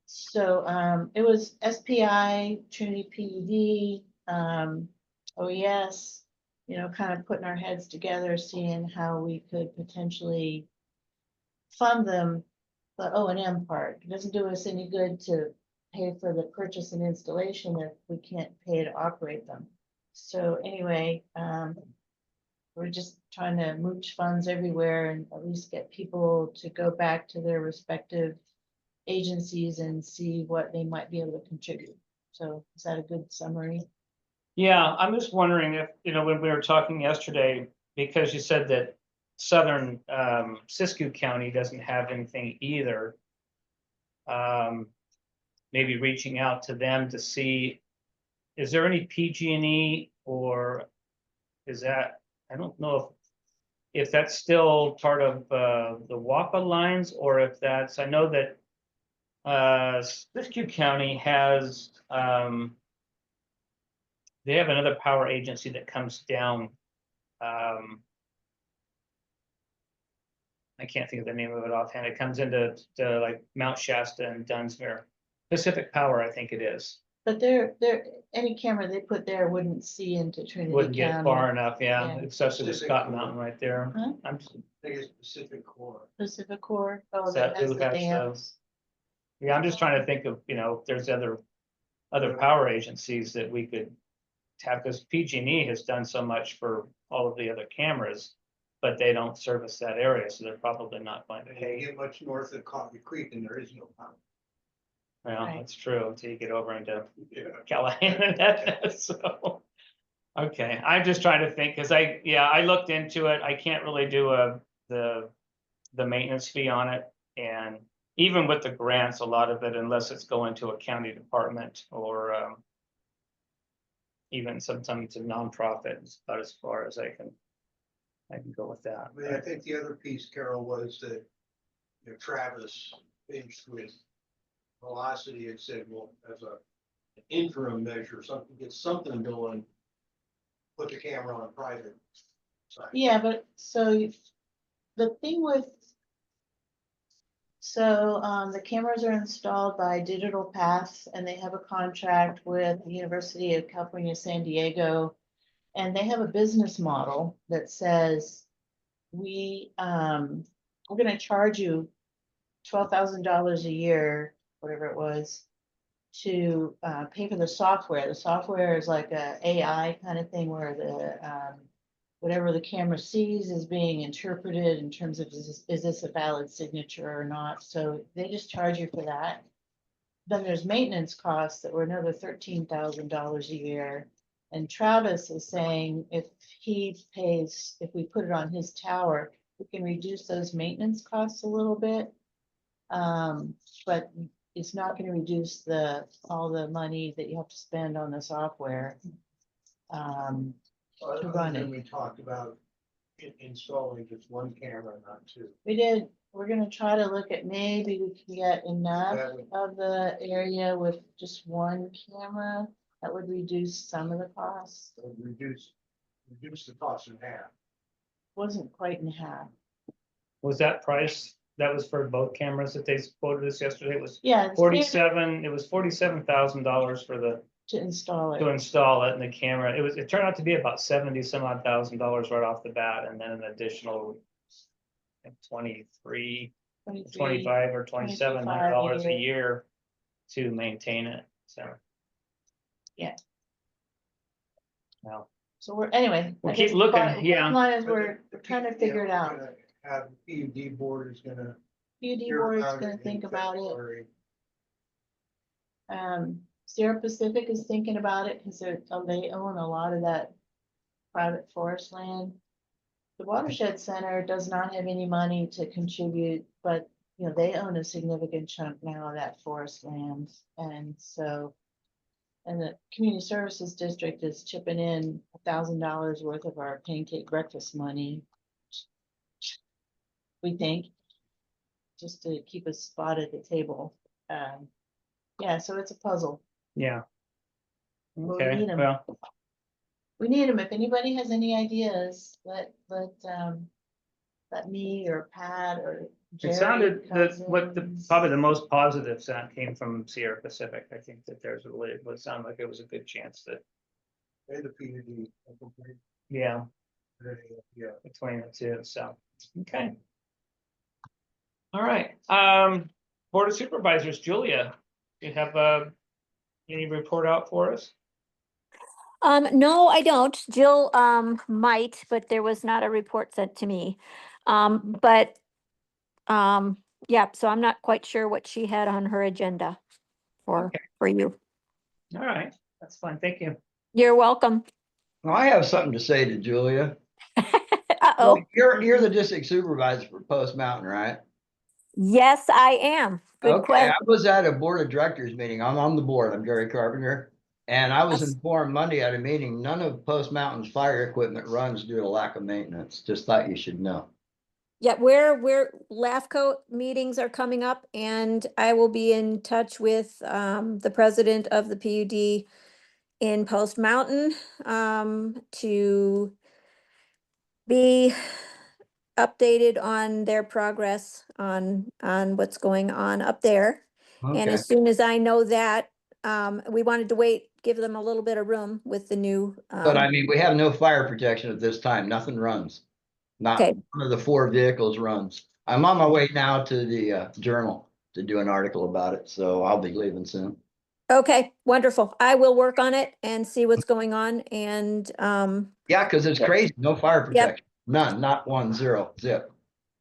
So it was SPI, Trinity PUD, OES, you know, kind of putting our heads together, seeing how we could potentially fund them, the O&M part. It doesn't do us any good to pay for the purchase and installation if we can't pay to operate them. So anyway, we're just trying to mooch funds everywhere and at least get people to go back to their respective agencies and see what they might be able to contribute. So is that a good summary? Yeah, I'm just wondering if, you know, when we were talking yesterday, because you said that southern Siskiyou County doesn't have anything either. Maybe reaching out to them to see, is there any PG&E, or is that, I don't know if that's still part of the WAPA lines, or if that's, I know that Siskiyou County has they have another power agency that comes down. I can't think of the name of it offhand. It comes into like Mount Shasta and Dunsmuir. Pacific Power, I think it is. But any camera they put there wouldn't see into Trinity Wouldn't get County. far enough, yeah, Yeah. especially the Scott Mountain right there. Huh? I'm, I think it's Pacific Core. Pacific Core, oh, Is that that has who the has dams. yeah, I'm just trying to think of, you know, if there's other power agencies that we could have, because PG&E has done so much for all of the other cameras, but they don't service that area, so they're probably not going to And you pay. get much north of Coffee Creek and there is no power. Well, Right. that's true until you get over into Yeah. Callahan. So, okay, I'm just trying to think, because I looked into it. I can't really do the maintenance fee on it, and even with the grants, a lot of it, unless it's going to a county department or even sometimes a nonprofit, is about as far as I can go with that. I mean, I think the other piece, Carol, was that, you know, Travis finished with Velocity and said, well, as an interim measure, something, get something going, put the camera on private side. Yeah, but the thing with, the cameras are installed by Digital Path and they have a contract with the University of California, San Diego. And they have a business model that says, we're gonna charge you $12,000 a year, whatever it was, to pay for the software. The software is like a AI kind of thing where the whatever the camera sees is being interpreted in terms of is this a valid signature or not. So they just charge you for that. Then there's maintenance costs that were another $13,000 a year. And Travis is saying if we put it on his tower, we can reduce those maintenance costs a little bit. But it's not gonna reduce all the money that you have to spend on the software. To Other run than it. we talked about installing just one camera, not two. We're gonna try to look at maybe we can get enough That would- of the area with just one camera. That would reduce some of the costs. Reduce the cost in half. Wasn't quite in half. Was that price, that was for both cameras that they quoted us yesterday, it was Yeah. it's $47,000, it was $47,000 for To install to it. install it and the camera. It turned out to be about 70 some odd $1,000 right off the bat, and then an additional I think 23, 25 or $2,700 a year to maintain it, so. Yeah. Well, So anyway. We'll I keep guess looking, bottom yeah. line is we're trying to figure it Yeah, out. we're gonna Have PUD board is gonna. PUD hear board's about gonna it in think about it. February. Sierra Pacific is thinking about it because they own a lot of that private forest land. The Watershed Center does not have any money to contribute, but you know, they own a significant chunk now of that forest land. And so, and the Community Services District is chipping in $1,000 worth of our pancake breakfast money. We think, just to keep a spot at the table. Yeah, so it's a puzzle. yeah. Well, we Okay, need 'em. well, We need them. If anybody has any ideas, let me or Pat or Jerry. it sounded that what the, Cousins. probably the most positive sound came from Sierra Pacific. I think that there's really, it would sound like it was a good chance to, And the PUD. Okay. yeah, Yeah. between the two, so, okay. All right, Board of Supervisors, Julia, you have any report out for us? No, I don't. Jill, might, but there was not a report sent to me. But, yeah, so I'm not quite sure what she had on her agenda for you. All right, that's fine, thank you. You're welcome. Well, I have something to say to Julia. Uh-oh. You're the district supervisor for Post Mountain, right? Yes, I am. Good Okay, question. I was at a board of directors meeting. I'm on the board. I'm Jerry Carpenter. And I was Yes. informed Monday at a meeting, none of Post Mountain's fire equipment runs due to lack of maintenance. Just thought you should know. Yeah, where LAFCO meetings are coming up, and I will be in touch with the president of the PUD in Post Mountain to be updated on their progress on what's going on up there. And Okay. as soon as I know that, we wanted to wait, give them a little bit of room with the new. But I mean, we have no fire protection at this time. Nothing runs. Not Okay. one of the 4 vehicles runs. I'm on my way now to the Journal to do an article about it, so I'll be leaving soon. Okay, wonderful. I will work on it and see what's going on and, Yeah, because it's crazy. No fire Yep. protection. None, not 1, 0, zip.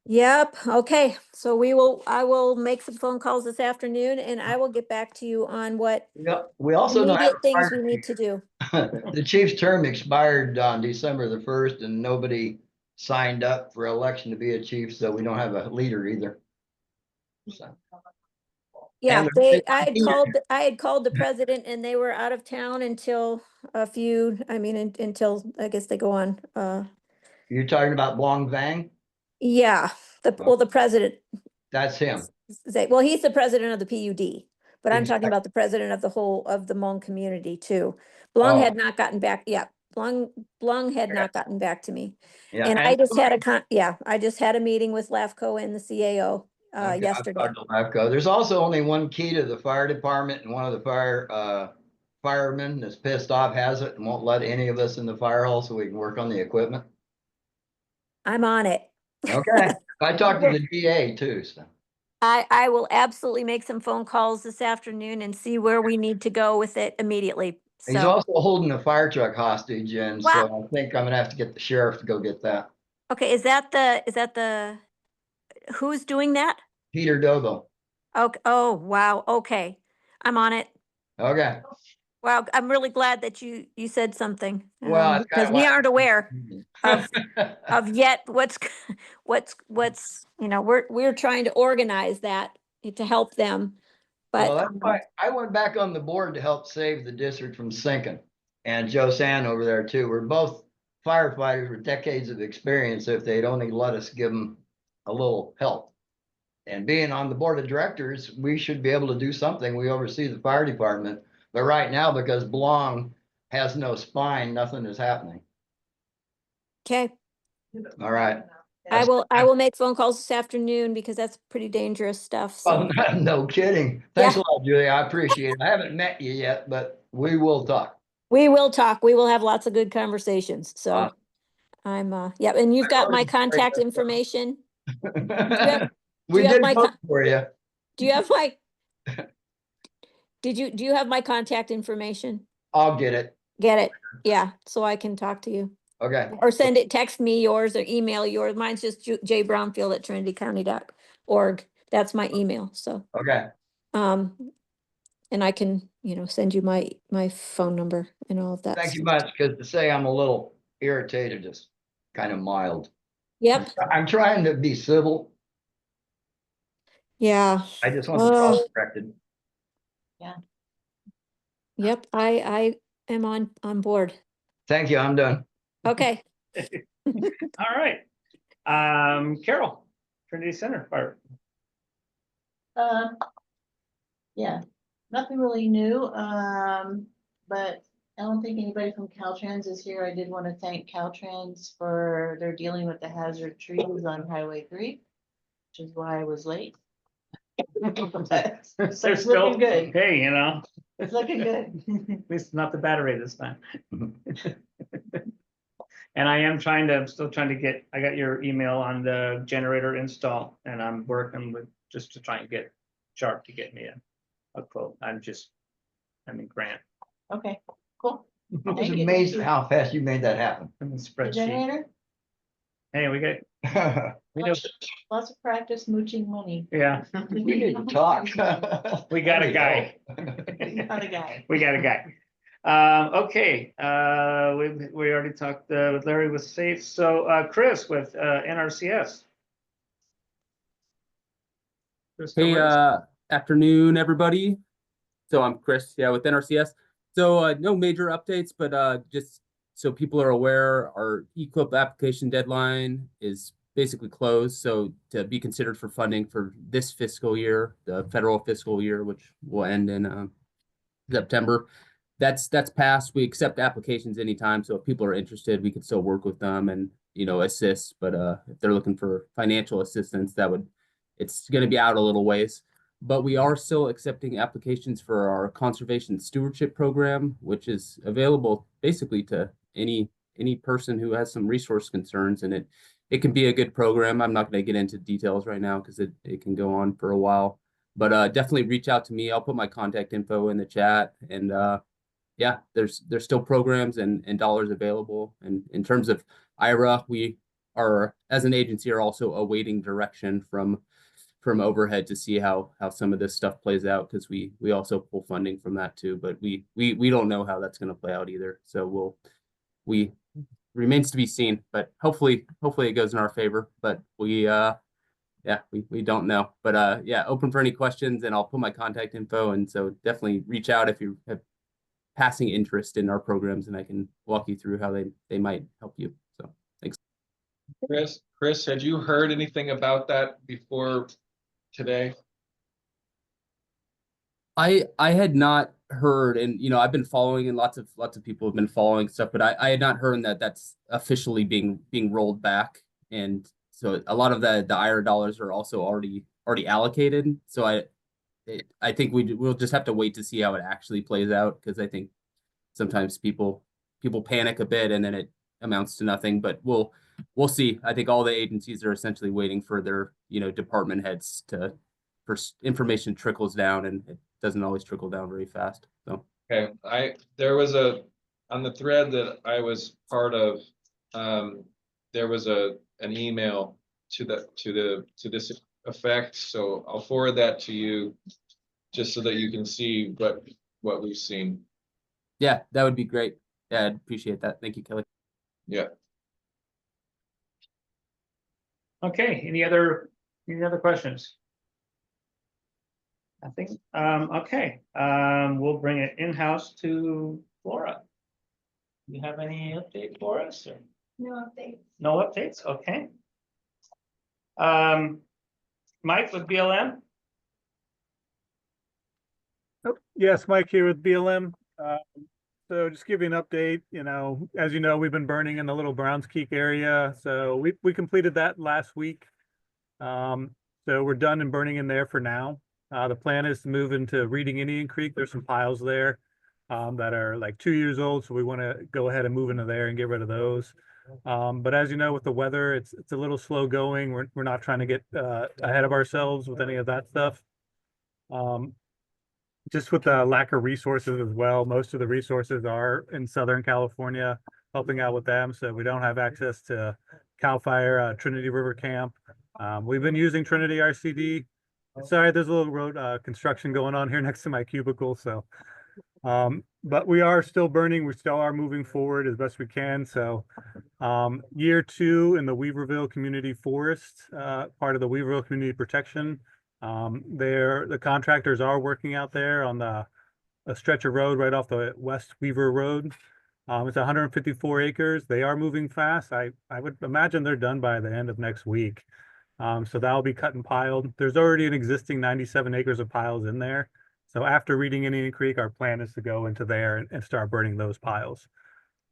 yep, okay. So I will make some phone calls this afternoon and I will get back to you on what Yep. We also don't have immediate a things fire we need to do. The chief's term expired on December the 1st and nobody signed up for election to be a chief, so we don't have a leader either. So, Yeah, And I had called the president and they were out of town until until I guess they go on, you're talking about Blong Vang? yeah, the president, That's him. well, he's the president of the PUD, but I'm talking Exactly. about the president of the whole of the Hmong community too. Blong Oh. had not gotten back, yeah, Blong had not gotten back to me. Yeah, And and I just had a meeting with LAFCO and the CAO okay, yesterday. I've talked to LAFCO. There's also only one key to the fire department, and one of the firemen that's pissed off has it and won't let any of us in the fire hall so we can work on the equipment. I'm on it. Okay, I talked to the DA too, so. I will absolutely make some phone calls this afternoon and see where we need to go with it immediately. He's So, also holding a fire truck hostage, and so I think I'm gonna have to get the sheriff to go get that. okay, is that the, who's doing that? Peter Dobo. Okay, oh, wow, okay, I'm on it. Okay. Wow, I'm really glad that you said something. Well, it's Because kinda we like- aren't aware of yet what's, we're trying to organize that to help them. Well, But that's why I went back on the board to help save the district from sinking. And Joe San over there too. We're both firefighters with decades of experience. If they'd only let us give them a little help. And being on the board of directors, we should be able to do something. We oversee the fire department. But right now, because Blong has no spine, nothing is happening. okay, All right. I will make phone calls this afternoon because that's pretty dangerous stuff. Oh, So no kidding. Thanks Yeah. a lot, Julie. I appreciate it. I haven't met you yet, but we will talk. we will talk. We will have lots of good conversations. So Awesome. I'm yeah, and you've got my contact information. We you have did my vote for you. Do you have my do you have my contact information? I'll get it. Get it? Yeah, so I can talk to you. Okay. Or send it, text me yours or email yours. Mine's just jbrownfield@trinitycounty.org. That's my email. So Okay. and I can, send you my phone number and all of that. Thank you stuff. much, because to say I'm a little irritated is kind of mild. Yep. I'm trying to be civil. Yeah. I just want the problem corrected. Yeah. Yep, I am on board. Thank you. I'm done. Okay. All right. Carol, Trinity Center Fire. Yeah, nothing really new, but I don't think anybody from Caltrans is here. I did want to thank Caltrans for their dealing with the hazard trees on Highway 3, which is why I was late. They're So it's still, looking good. hey, It's looking good. at least not the battery this time. And I'm still trying to get, I got your email on the generator install, and I'm working with, just to try and get Sharp to get me a quote. I'm in Grant. Okay, cool. I was Thank you. amazed at how fast you made that happen. In the The spreadsheet. generator, Hey, we know, lots of practice mooching money. yeah, We need to talk. we got a guy. Not a guy. We got a guy. Okay, we already talked with Larry with Safe. So Chris with NRCS. Chris, Hey, how are you? afternoon, everybody. So I'm Chris, with NRCS. So no major updates, but just so people are aware, our EQIP application deadline is basically closed. So to be considered for funding for this fiscal year, the federal fiscal year, which will end in September, that's passed. We accept applications anytime. So if people are interested, we could still work with them and assist. But if they're looking for financial assistance, it's going to be out a little ways. But we are still accepting applications for our conservation stewardship program, which is available basically to any person who has some resource concerns, and it can be a good program. I'm not going to get into details right now because it can go on for a while. But definitely reach out to me. I'll put my contact info in the chat, and there's still programs and dollars available. And in terms of IRA, we are, as an agency, are also awaiting direction from overhead to see how some of this stuff plays out, because we also pull funding from that too. But we don't know how that's going to play out either. So we remains to be seen. But hopefully it goes in our favor. But we don't know. But open for any questions, and I'll put my contact info. And so definitely reach out if you have passing interest in our programs, and I can walk you through how they might help you. So thanks. Chris, had you heard anything about that before today? I had not heard, and I've been following, and lots of people have been following stuff, but I had not heard that that's officially being rolled back. And so a lot of the IRA dollars are also already allocated. So I think we'll just have to wait to see how it actually plays out, because I think sometimes people panic a bit and then it amounts to nothing. But we'll see. I think all the agencies are essentially waiting for their department heads for information trickles down, and it doesn't always trickle down very fast. So okay, there was on the thread that I was part of, there was an email to this effect. So I'll forward that to you, just so that you can see what we've seen. Yeah, that would be great. Yeah, I'd appreciate that. Thank you, Kelly. Yeah. Okay, any other questions? I think, okay, we'll bring it in-house to Laura. You have any update for us or No updates. no updates? Okay. Mike with BLM? Oh, yes, Mike here with BLM. So just give you an update, as you know, we've been burning in the Little Browns Creek area. So we completed that last week. So we're done and burning in there for now. The plan is to move into Reading Indian Creek. There's some piles there that are like 2 years old. So we want to go ahead and move into there and get rid of those. But as you know, with the weather, it's a little slow going. We're not trying to get ahead of ourselves with any of that stuff. Just with the lack of resources as well, most of the resources are in Southern California, helping out with them. So we don't have access to CAL FIRE, Trinity River Camp. We've been using Trinity RCD. Sorry, there's a little road construction going on here next to my cubicle. So, but we are still burning. We still are moving forward as best we can. So year 2 in the Weaverville Community Forest, part of the Weaverville Community Protection. The contractors are working out there on a stretch of road right off the West Weaver Road. It's 154 acres. They are moving fast. I would imagine they're done by the end of next week. So that'll be cut and piled. There's already an existing 97 acres of piles in there. So after Reading Indian Creek, our plan is to go into there and start burning those piles.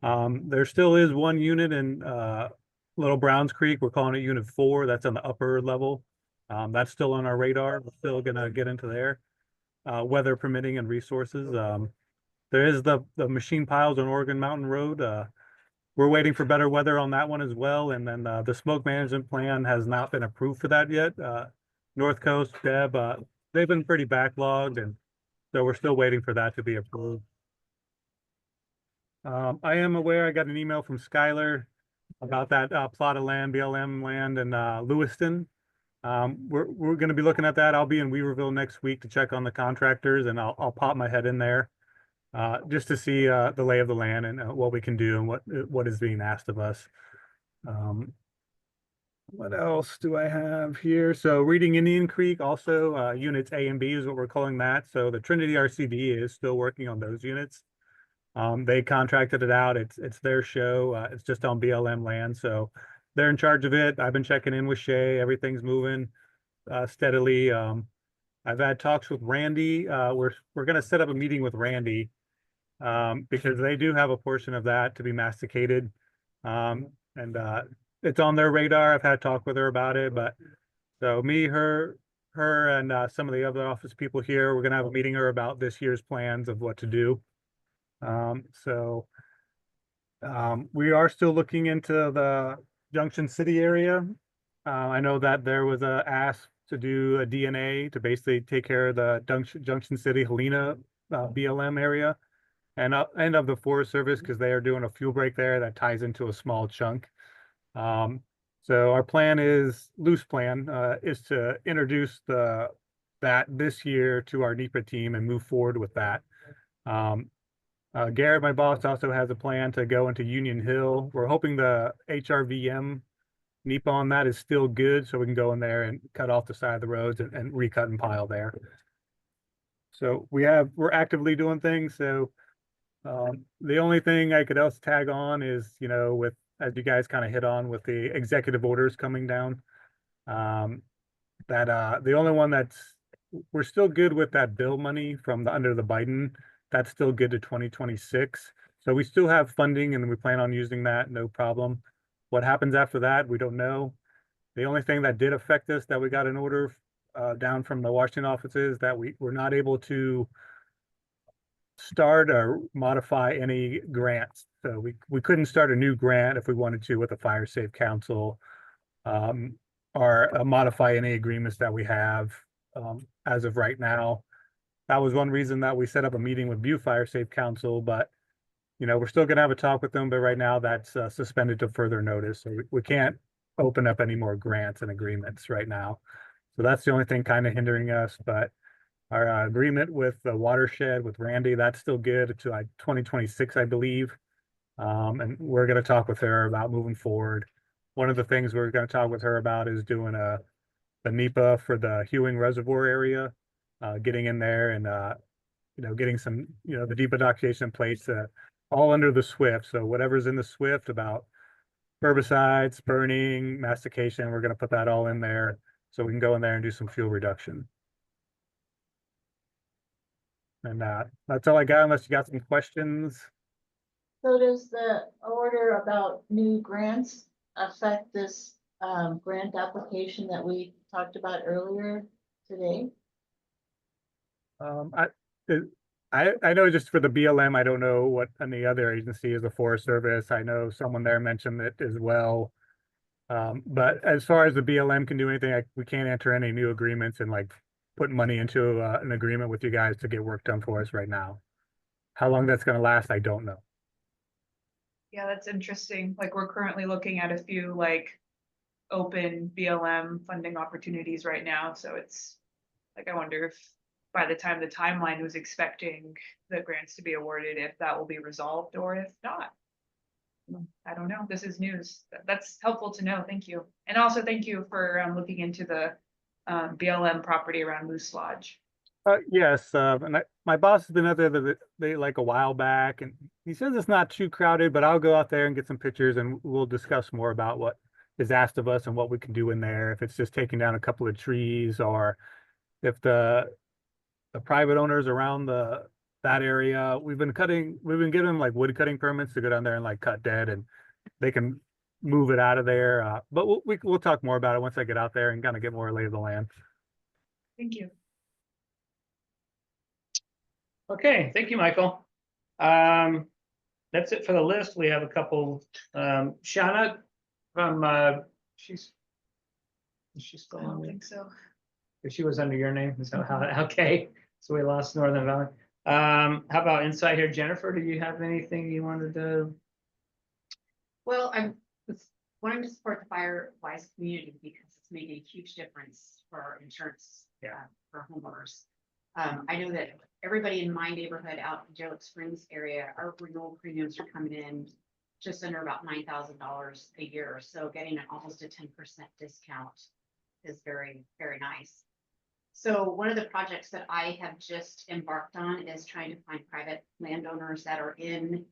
There still is one unit in Little Browns Creek. We're calling it Unit 4. That's on the upper level. That's still on our radar. We're still gonna get into there, weather permitting and resources. There is the machine piles on Oregon Mountain Road. We're waiting for better weather on that one as well. And then the smoke management plan has not been approved for that yet. North Coast, Deb, they've been pretty backlogged, and so we're still waiting for that to be approved. I am aware I got an email from Skylar about that plot of land, BLM land in Lewiston. We're going to be looking at that. I'll be in Weaverville next week to check on the contractors, and I'll pop my head in there just to see the lay of the land and what we can do and what is being asked of us. What else do I have here? So Reading Indian Creek, also units A and B is what we're calling that. So the Trinity RCD is still working on those units. They contracted it out. It's their show. It's just on BLM land. So they're in charge of it. I've been checking in with Shay. Everything's moving steadily. I've had talks with Randy. We're going to set up a meeting with Randy because they do have a portion of that to be masticated. And it's on their radar. I've had talk with her about it, but so me, her and some of the other office people here, we're going to have a meeting her about this year's plans of what to do. We are still looking into the Junction City area. I know that there was a ask to do a DNA to basically take care of the Junction City Helena BLM area and of the Forest Service because they are doing a fuel break there that ties into a small chunk. So our plan is, loose plan, is to introduce that this year to our NEPA team and move forward with that. Garrett, my boss, also has a plan to go into Union Hill. We're hoping the HRVM NEPA on that is still good, so we can go in there and cut off the side of the roads and recut and pile there. So we're actively doing things. So the only thing I could else tag on is, with, as you guys kind of hit on with the executive orders coming down, that the only one we're still good with that bill money from under the Biden. That's still good to 2026. So we still have funding and we plan on using that, no problem. What happens after that, we don't know. The only thing that did affect us that we got an order down from the Washington offices that we were not able to start or modify any grants. So we couldn't start a new grant if we wanted to with the Fire Safe Council or modify any agreements that we have as of right now. That was one reason that we set up a meeting with Butte Fire Safe Council, but we're still going to have a talk with them, but right now that's suspended to further notice. So we can't open up any more grants and agreements right now. So that's the only thing kind of hindering us, but our agreement with the watershed with Randy, that's still good to like 2026, I believe. And we're going to talk with her about moving forward. One of the things we're going to talk with her about is doing the NEPA for the Hewing Reservoir area. getting in there and, getting some, the deboxification plates, all under the SWIFT. So whatever's in the SWIFT about herbicides, burning, mastication, we're gonna put that all in there so we can go in there and do some fuel reduction. And that's all I got, unless you got some questions. So does the order about new grants affect this grant application that we talked about earlier today? I know just for the BLM, I don't know what any other agency is, the Forest Service. I know someone there mentioned it as well. But as far as the BLM can do anything, we can't enter any new agreements and like put money into an agreement with you guys to get work done for us right now. How long that's gonna last, I don't know. Yeah, that's interesting. Like, we're currently looking at a few like open BLM funding opportunities right now. So it's like, I wonder if by the time the timeline was expecting the grants to be awarded, if that will be resolved or if not. I don't know. This is news. That's helpful to know. Thank you. And also thank you for looking into the BLM property around Moose Lodge. Yes, and my boss has been out there they like a while back, and he says it's not too crowded, but I'll go out there and get some pictures and we'll discuss more about what is asked of us and what we can do in there. If it's just taking down a couple of trees, or if the private owners around that area, we've been giving them like wood cutting permits to go down there and like cut dead, and they can move it out of there. But we'll talk more about it once I get out there and kind of get more lay of the land. Thank you. Okay, thank you, Michael. That's it for the list. We have a couple, Shauna from, is she still I on don't there? think so. If she was under your name, is that how, okay, so we lost Northern Valley. How about inside here, Jennifer, do you have anything you wanted to? Well, I was wanting to support the Firewise community because it's making a huge difference for our insurance for homeowners. I know that everybody in my neighborhood out in Joe Springs area, our renewal premiums are coming in just under about $9,000 a year. So getting almost a 10% discount is very, very nice. So one of the projects that I have just embarked on is trying to find private landowners that are in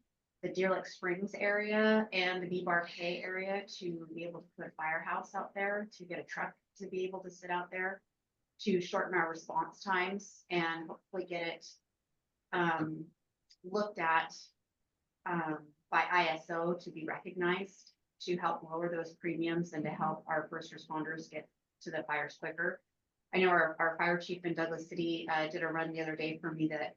the Deer Lake Springs area and the Bebar K area to be able to put a firehouse out there, to get a truck to be able to sit out there, to shorten our response times and hopefully get it looked at by ISO to be recognized, to help lower those premiums and to help our first responders get to the fires quicker. I know our fire chief in Douglas City did a run the other day for me that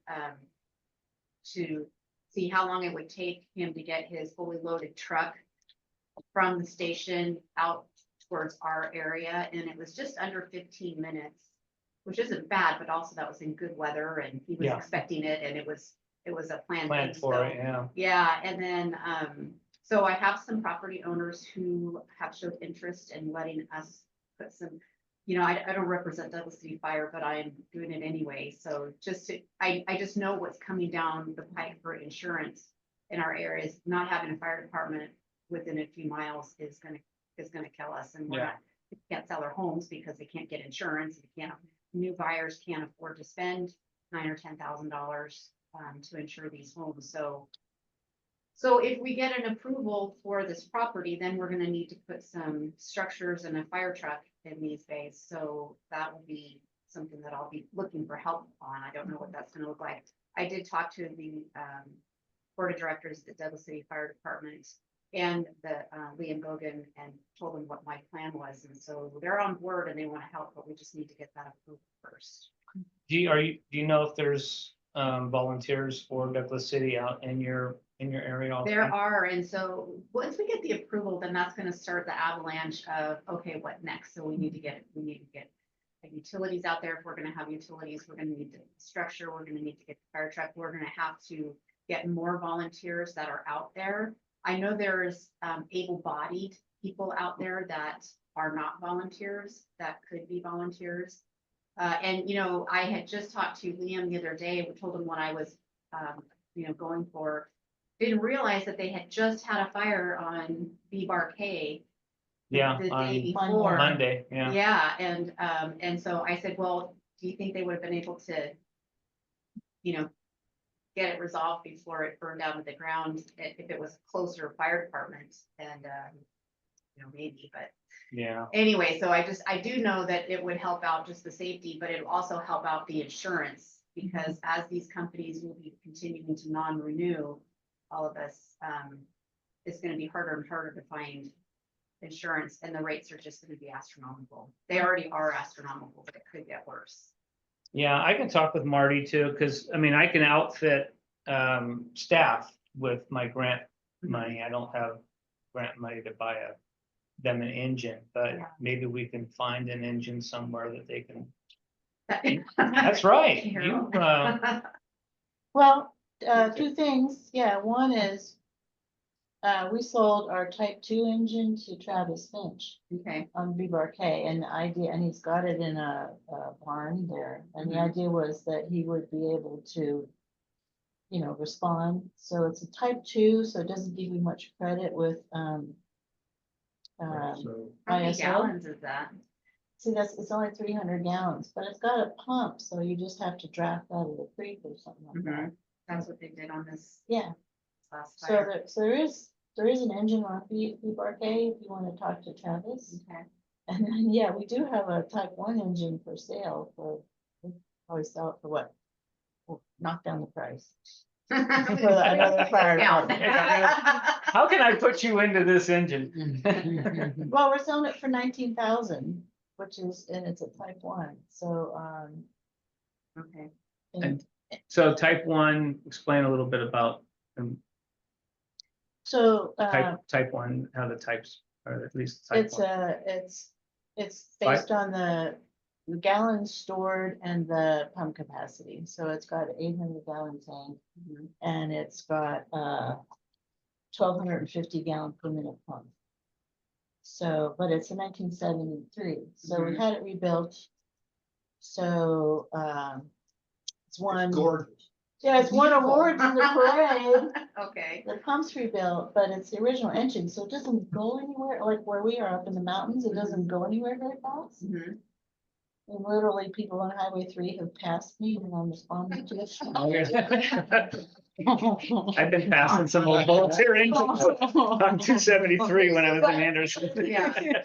to see how long it would take him to get his fully loaded truck from the station out towards our area. And it was just under 15 minutes, which isn't bad, but also that was in good weather and he was expecting it, and it was a planned thing. For it, yeah. Yeah, and then so I have some property owners who have showed interest in letting us put some, I don't represent Douglas City Fire, but I'm doing it anyway. So I just know what's coming down the pipe for insurance in our areas. Not having a fire department within a few miles is gonna kill us, and we can't sell our homes because they can't get insurance. New buyers can't afford to spend $9,000 or $10,000 to insure these homes. So if we get an approval for this property, then we're going to need to put some structures and a fire truck in these bays. So that will be something that I'll be looking for help on. I don't know what that's going to look like. I did talk to the board of directors at the Douglas City Fire Department and the Liam Bogan, and told them what my plan was. And so they're on board and they want to help, but we just need to get that approved first. Do you know if there's volunteers for Douglas City out in your area? There are, and so once we get the approval, then that's going to start the avalanche of, okay, what next? So we need to get utilities out there. If we're going to have utilities, we're going to need the structure, we're going to need to get the fire truck, we're going to have to get more volunteers that are out there. I know there's able-bodied people out there that are not volunteers that could be volunteers. And I had just talked to Liam the other day and told him what I was going for. Didn't realize that they had just had a fire on Bebar K the day before. Monday, Yeah, and so I said, well, do you think they would have been able to, you know, get it resolved before it burned down to the ground if it was closer fire department? And, you know, maybe, but Yeah. anyway, so I do know that it would help out just the safety, but it would also help out the insurance. Because as these companies will be continuing to non-renew, all of us, it's gonna be harder and harder to find insurance, and the rates are just gonna be astronomical. They already are astronomical, but it could get worse. Yeah, I can talk with Marty too, because I mean, I can outfit staff with my grant money. I don't have grant money to buy them an engine, but Yeah. maybe we can find an engine somewhere that they can. That's right. You, Well, two things. Yeah, one is we sold our Type 2 engine to Travis Finch Okay, on BBRK, and the idea, and he's got it in a barn there. And the Mhm. idea was that he would be able to, you know, respond. So it's a Type 2, so it doesn't give you much credit with So, how many ISO. gallons is that? See, it's only 300 gallons, but it's got a pump, so you just have to draft out of the creek or something like that. That's what they did on this Yeah, last so fire. there is an engine on BBRK if you want to talk to Travis. Okay. And then, yeah, we do have a Type 1 engine for sale we probably sell it for what? We'll knock down the price. For another fire department. how can I put you into this engine? Well, we're selling it for 19,000, which is, and it's a Type 1, so, Okay. And so type 1, explain a little bit about so, type 1, how the types are, at least type it's 1. it's based on the gallons stored and the pump capacity. So it's got an 800 gallon tank and it's got 1,250 gallon per minute pump. So, but it's a 1973. So we had it rebuilt. So it's won. gorgeous. Yeah, it's won awards in the parade. Okay. The pump's rebuilt, but it's the original engine, so it doesn't go anywhere, like where we are up in the mountains, it doesn't go anywhere very fast. Mhm. And literally, people on Highway 3 have passed me when I'm responding to this. I've been passing some old volunteer engines on 273 when I was in Anderson. Yeah. In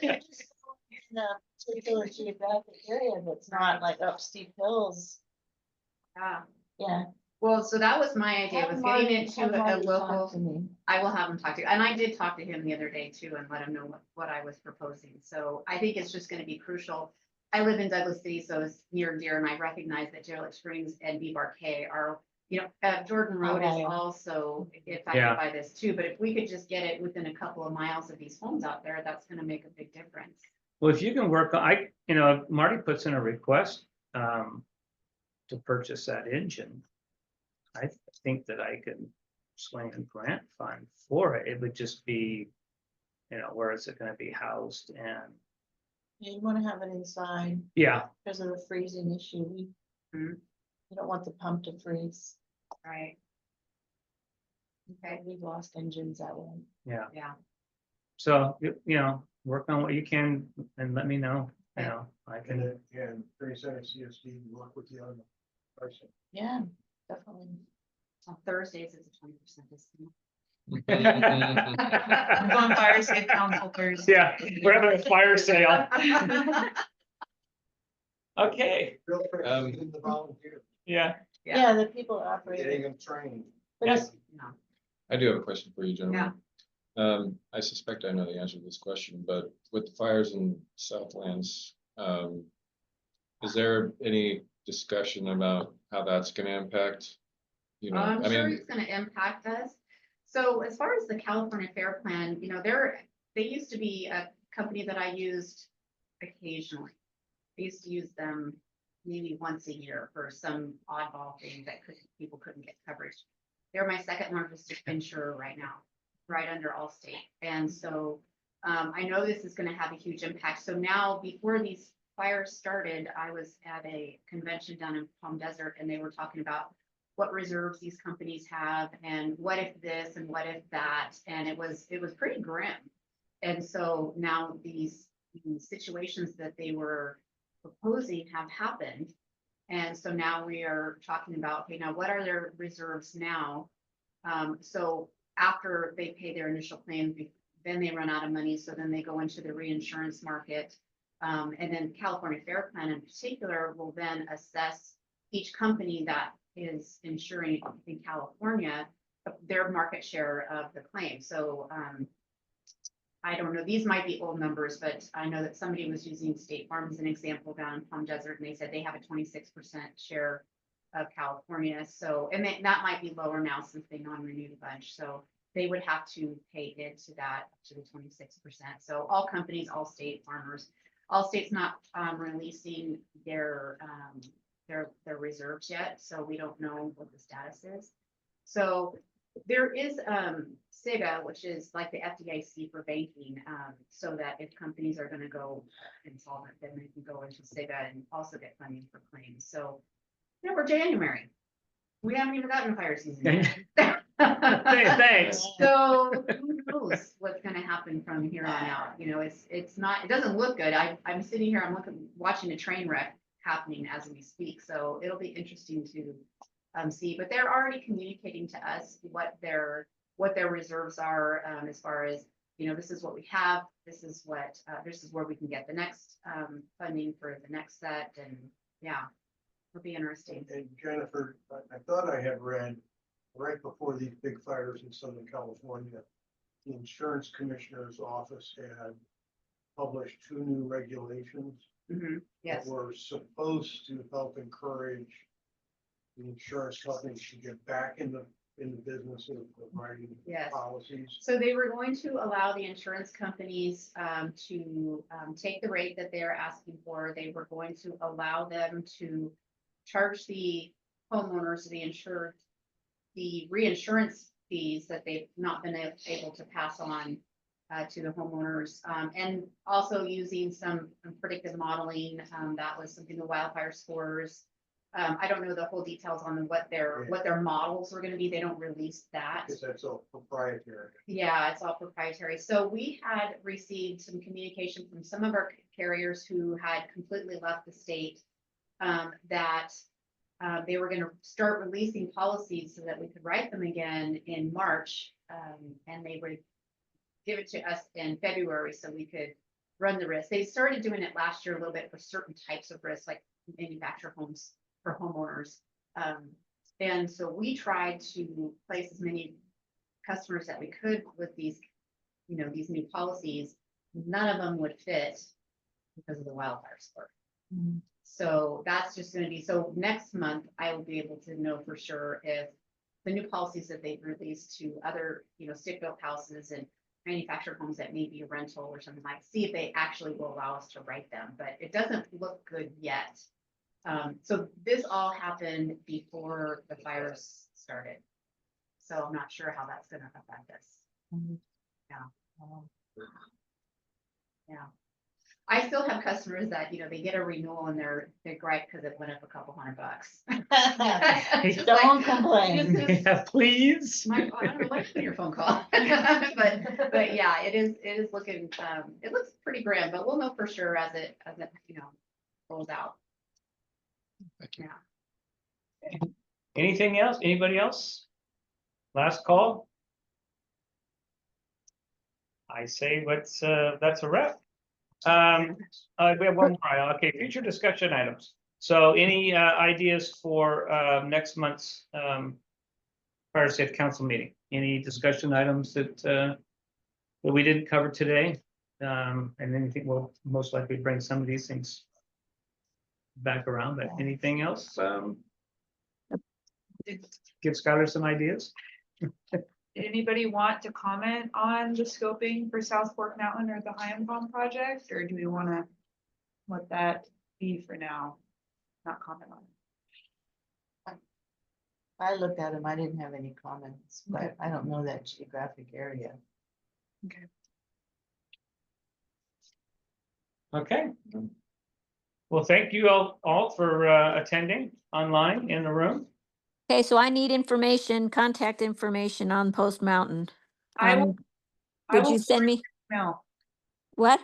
a particular geographic area that's not like up steep hills. Yeah. Yeah. Well, so that was my idea, was getting into Have a Marty talk local. to me. I will have him talk to you, and I did talk to him the other day too, and let him know what I was proposing. So I think it's just gonna be crucial. I live in Douglas City, so it's near and dear, and I recognize that Derelict Springs and BBRK are, you know, Jordan Road is yeah. also affected Yeah. by this too. But if we could just get it within a couple of miles of these homes out there, that's gonna make a big difference. Well, if you can work, you know, if Marty puts in a request to purchase that engine, I think that I can swing a grant fund for it. It would just be, you know, where is it gonna be housed? And You want to have it inside yeah, because of the freezing issue. You don't want the pump to freeze. Right. Okay. We've lost engines that way. yeah. Yeah. So, you know, work on what you can and let me know, you Okay. know, I And can, then, and Trace and CSD work with you on the pricing. Yeah, definitely. On Thursdays, it's a 20% discount. I'm going fire safe council Thursday. yeah, we're having a fire sale. Okay, Feel free to get the volunteer, yeah. Yeah, the people getting operating. them trained. But it's, I do have a question for you, gentlemen. I suspect I know the answer to this question, but with the fires in Southlands, is there any discussion about how that's gonna impact? You know, I'm I sure mean, it's gonna impact us. So as far as the California Fair Plan, you know, they used to be a company that I used occasionally. I used to use them maybe once a year for some oddball thing that people couldn't get coverage. They're my second largest insurer right now, right under Allstate. And so I know this is gonna have a huge impact. So now, before these fires started, I was at a convention down in Palm Desert, and they were talking about what reserves these companies have and what if this and what if that. And it was pretty grim. And so now these situations that they were proposing have happened. And so now we are talking about, okay, now what are their reserves now? So after they pay their initial claim, then they run out of money, so then they go into the reinsurance market. And then California Fair Plan in particular will then assess each company that is insuring in California, their market share of the claim. So I don't know, these might be old numbers, but I know that somebody was using State Farm as an example down in Palm Desert, and they said they have a 26% share of California. So, and that might be lower now since they non-renewed a bunch. So they would have to pay into that up to the 26%. So all companies, all state farmers, all states not releasing their reserves yet. So we don't know what the status is. So there is SIGA, which is like the FDIC for banking, so that if companies are going to go insolvent, then they can go into SIGA and also get funding for claims. So, you know, we're January. We haven't even gotten fire season yet. Thanks. So who knows what's going to happen from here on out? You know, it's not. It doesn't look good. I'm sitting here. I'm watching a train wreck happening as we speak. So it'll be interesting to see. But they're already communicating to us what their reserves are, as far as, you know, this is what we have. This is where we can get the next funding for the next set. And yeah, it'll be interesting. And Jennifer, I thought I had read right before these big fires in Southern California, the insurance commissioner's office had published 2 new regulations. Yes. That were supposed to help encourage the insurance companies to get back in the business of writing policies. So they were going to allow the insurance companies to take the rate that they're asking for. They were going to allow them to charge the homeowners, the insured, the reinsurance fees that they've not been able to pass on to the homeowners, and also using some predictive modeling. That was something, the wildfire scores. I don't know the whole details on what their models were going to be. They don't release that. Because that's all proprietary. Yeah, it's all proprietary. So we had received some communication from some of our carriers who had completely left the state, that they were going to start releasing policies so that we could write them again in March, and they would give it to us in February so we could run the risk. They started doing it last year a little bit for certain types of risks, like manufactured homes for homeowners. And so we tried to place as many customers that we could with these, you know, these new policies. None of them would fit because of the wildfire score. So that's just going to be, so next month I will be able to know for sure if the new policies that they've released to other, you know, stick-built houses and manufactured homes that may be a rental or something, like, see if they actually will allow us to write them, but it doesn't look good yet. So this all happened before the fires started. So I'm not sure how that's going to affect us. Yeah. Yeah. I still have customers that, you know, they get a renewal and they're gripe because it went up a couple $100. Just Don't like, complain. Yeah, please. I don't know why you put your phone call. but yeah, it is looking, it looks pretty grim, but we'll know for sure as it, you know, rolls out. Thank you. Yeah. Anything else? Anybody else? Last call? I say that's a wrap. We have one more. Okay, future discussion items. So any ideas for next month's Fire Safe Council meeting? Any discussion items that we didn't cover today? And anything, we'll most likely bring some of these things back around, but anything else? Give Skylar some ideas. Did anybody want to comment on the scoping for South Fork Mountain or the Hyam project, or do we want to let that be for now? Not comment on it. I looked at them, I didn't have any comments, but I don't know that geographic area. Okay. Okay. Well, thank you all for attending online in the room. Okay, so I need information, contact information on Post Mountain. I will Would you send me? No. What?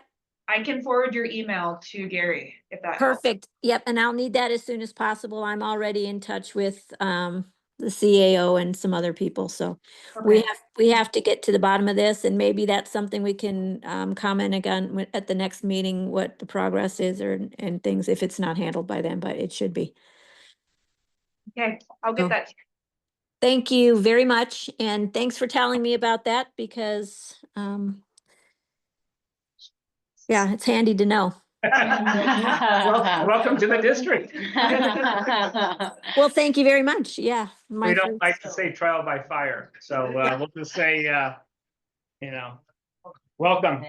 I can forward your email to Gary if that helps. Perfect. Yep, and I'll need that as soon as possible. I'm already in touch with the CAO and some other people, so Okay. we have to get to the bottom of this, and maybe that's something we can comment again at the next meeting, what the progress is and things, if it's not handled by then, but it should be. Okay, I'll get Oh. that. Thank you very much, and thanks for telling me about that because yeah, it's handy to know. Welcome to the district. Well, thank you very much. Yeah. We don't like to say trial by fire, so we'll just say, you know, welcome.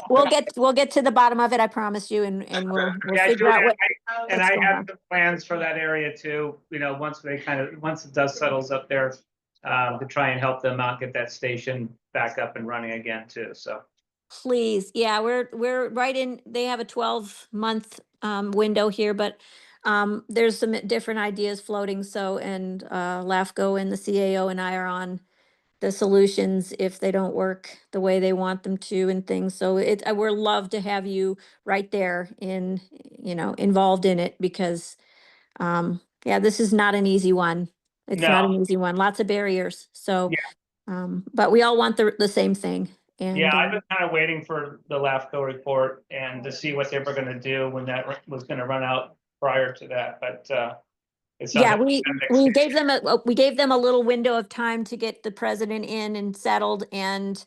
We'll get to the bottom of it. I promise you, and we'll Yeah, figure out what. and what's I going have on. the plans for that area too, you know, once the dust settles up there, to try and help them out, get that station back up and running again too, so. Please, yeah, we're right in. They have a 12-month window here, but there's some different ideas floating. So, and LAFCO and the CAO and I are on the solutions if they don't work the way they want them to and things. So we're love to have you right there in, involved in it because yeah, this is not an easy one. It's not No. an easy one. Lots of barriers. So, Yeah. but we all want the same thing. And Yeah, I've been kind of waiting for the LAFCO report and to see what they were gonna do when that was gonna run out prior to that, but it sounds yeah, like we it's we gave them a little window of time to get the president in and settled and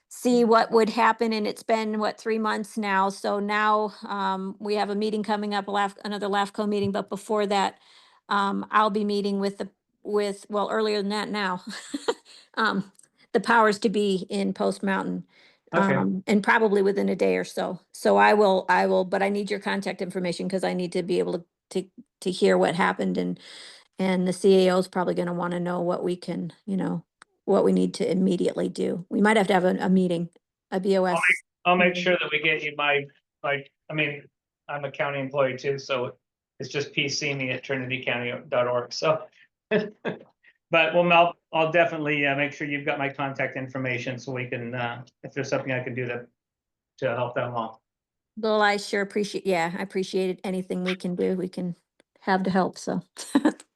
see what would happen. And it's been, what, 3 months now? So now we have a meeting coming up, another LAFCO meeting, but before that, I'll be meeting well, earlier than that now. The powers to be in Post Mountain. Okay. And probably within a day or so. So I will, but I need your contact information because I need to be able to hear what happened, and the CAO is probably gonna wanna know what we can, what we need to immediately do. We might have to have a meeting, a BOS. I'll make sure that we get you I mean, I'm a county employee too, so it's just PC me at trinitycounty.org, so. But I'll definitely make sure you've got my contact information so we can, if there's something I can do to help them along. Well, I sure appreciate, yeah, I appreciate it. Anything we can do, we can have to help, so.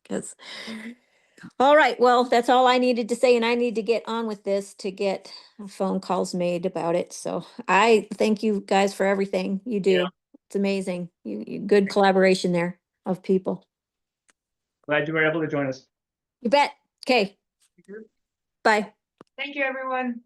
Because, all right, well, that's all I needed to say, and I need to get on with this to get phone calls made about it. So I thank you guys for everything you do. Yeah. It's amazing. You good collaboration there of people. Glad you were able to join us. You bet. Okay. Bye. Thank you, everyone.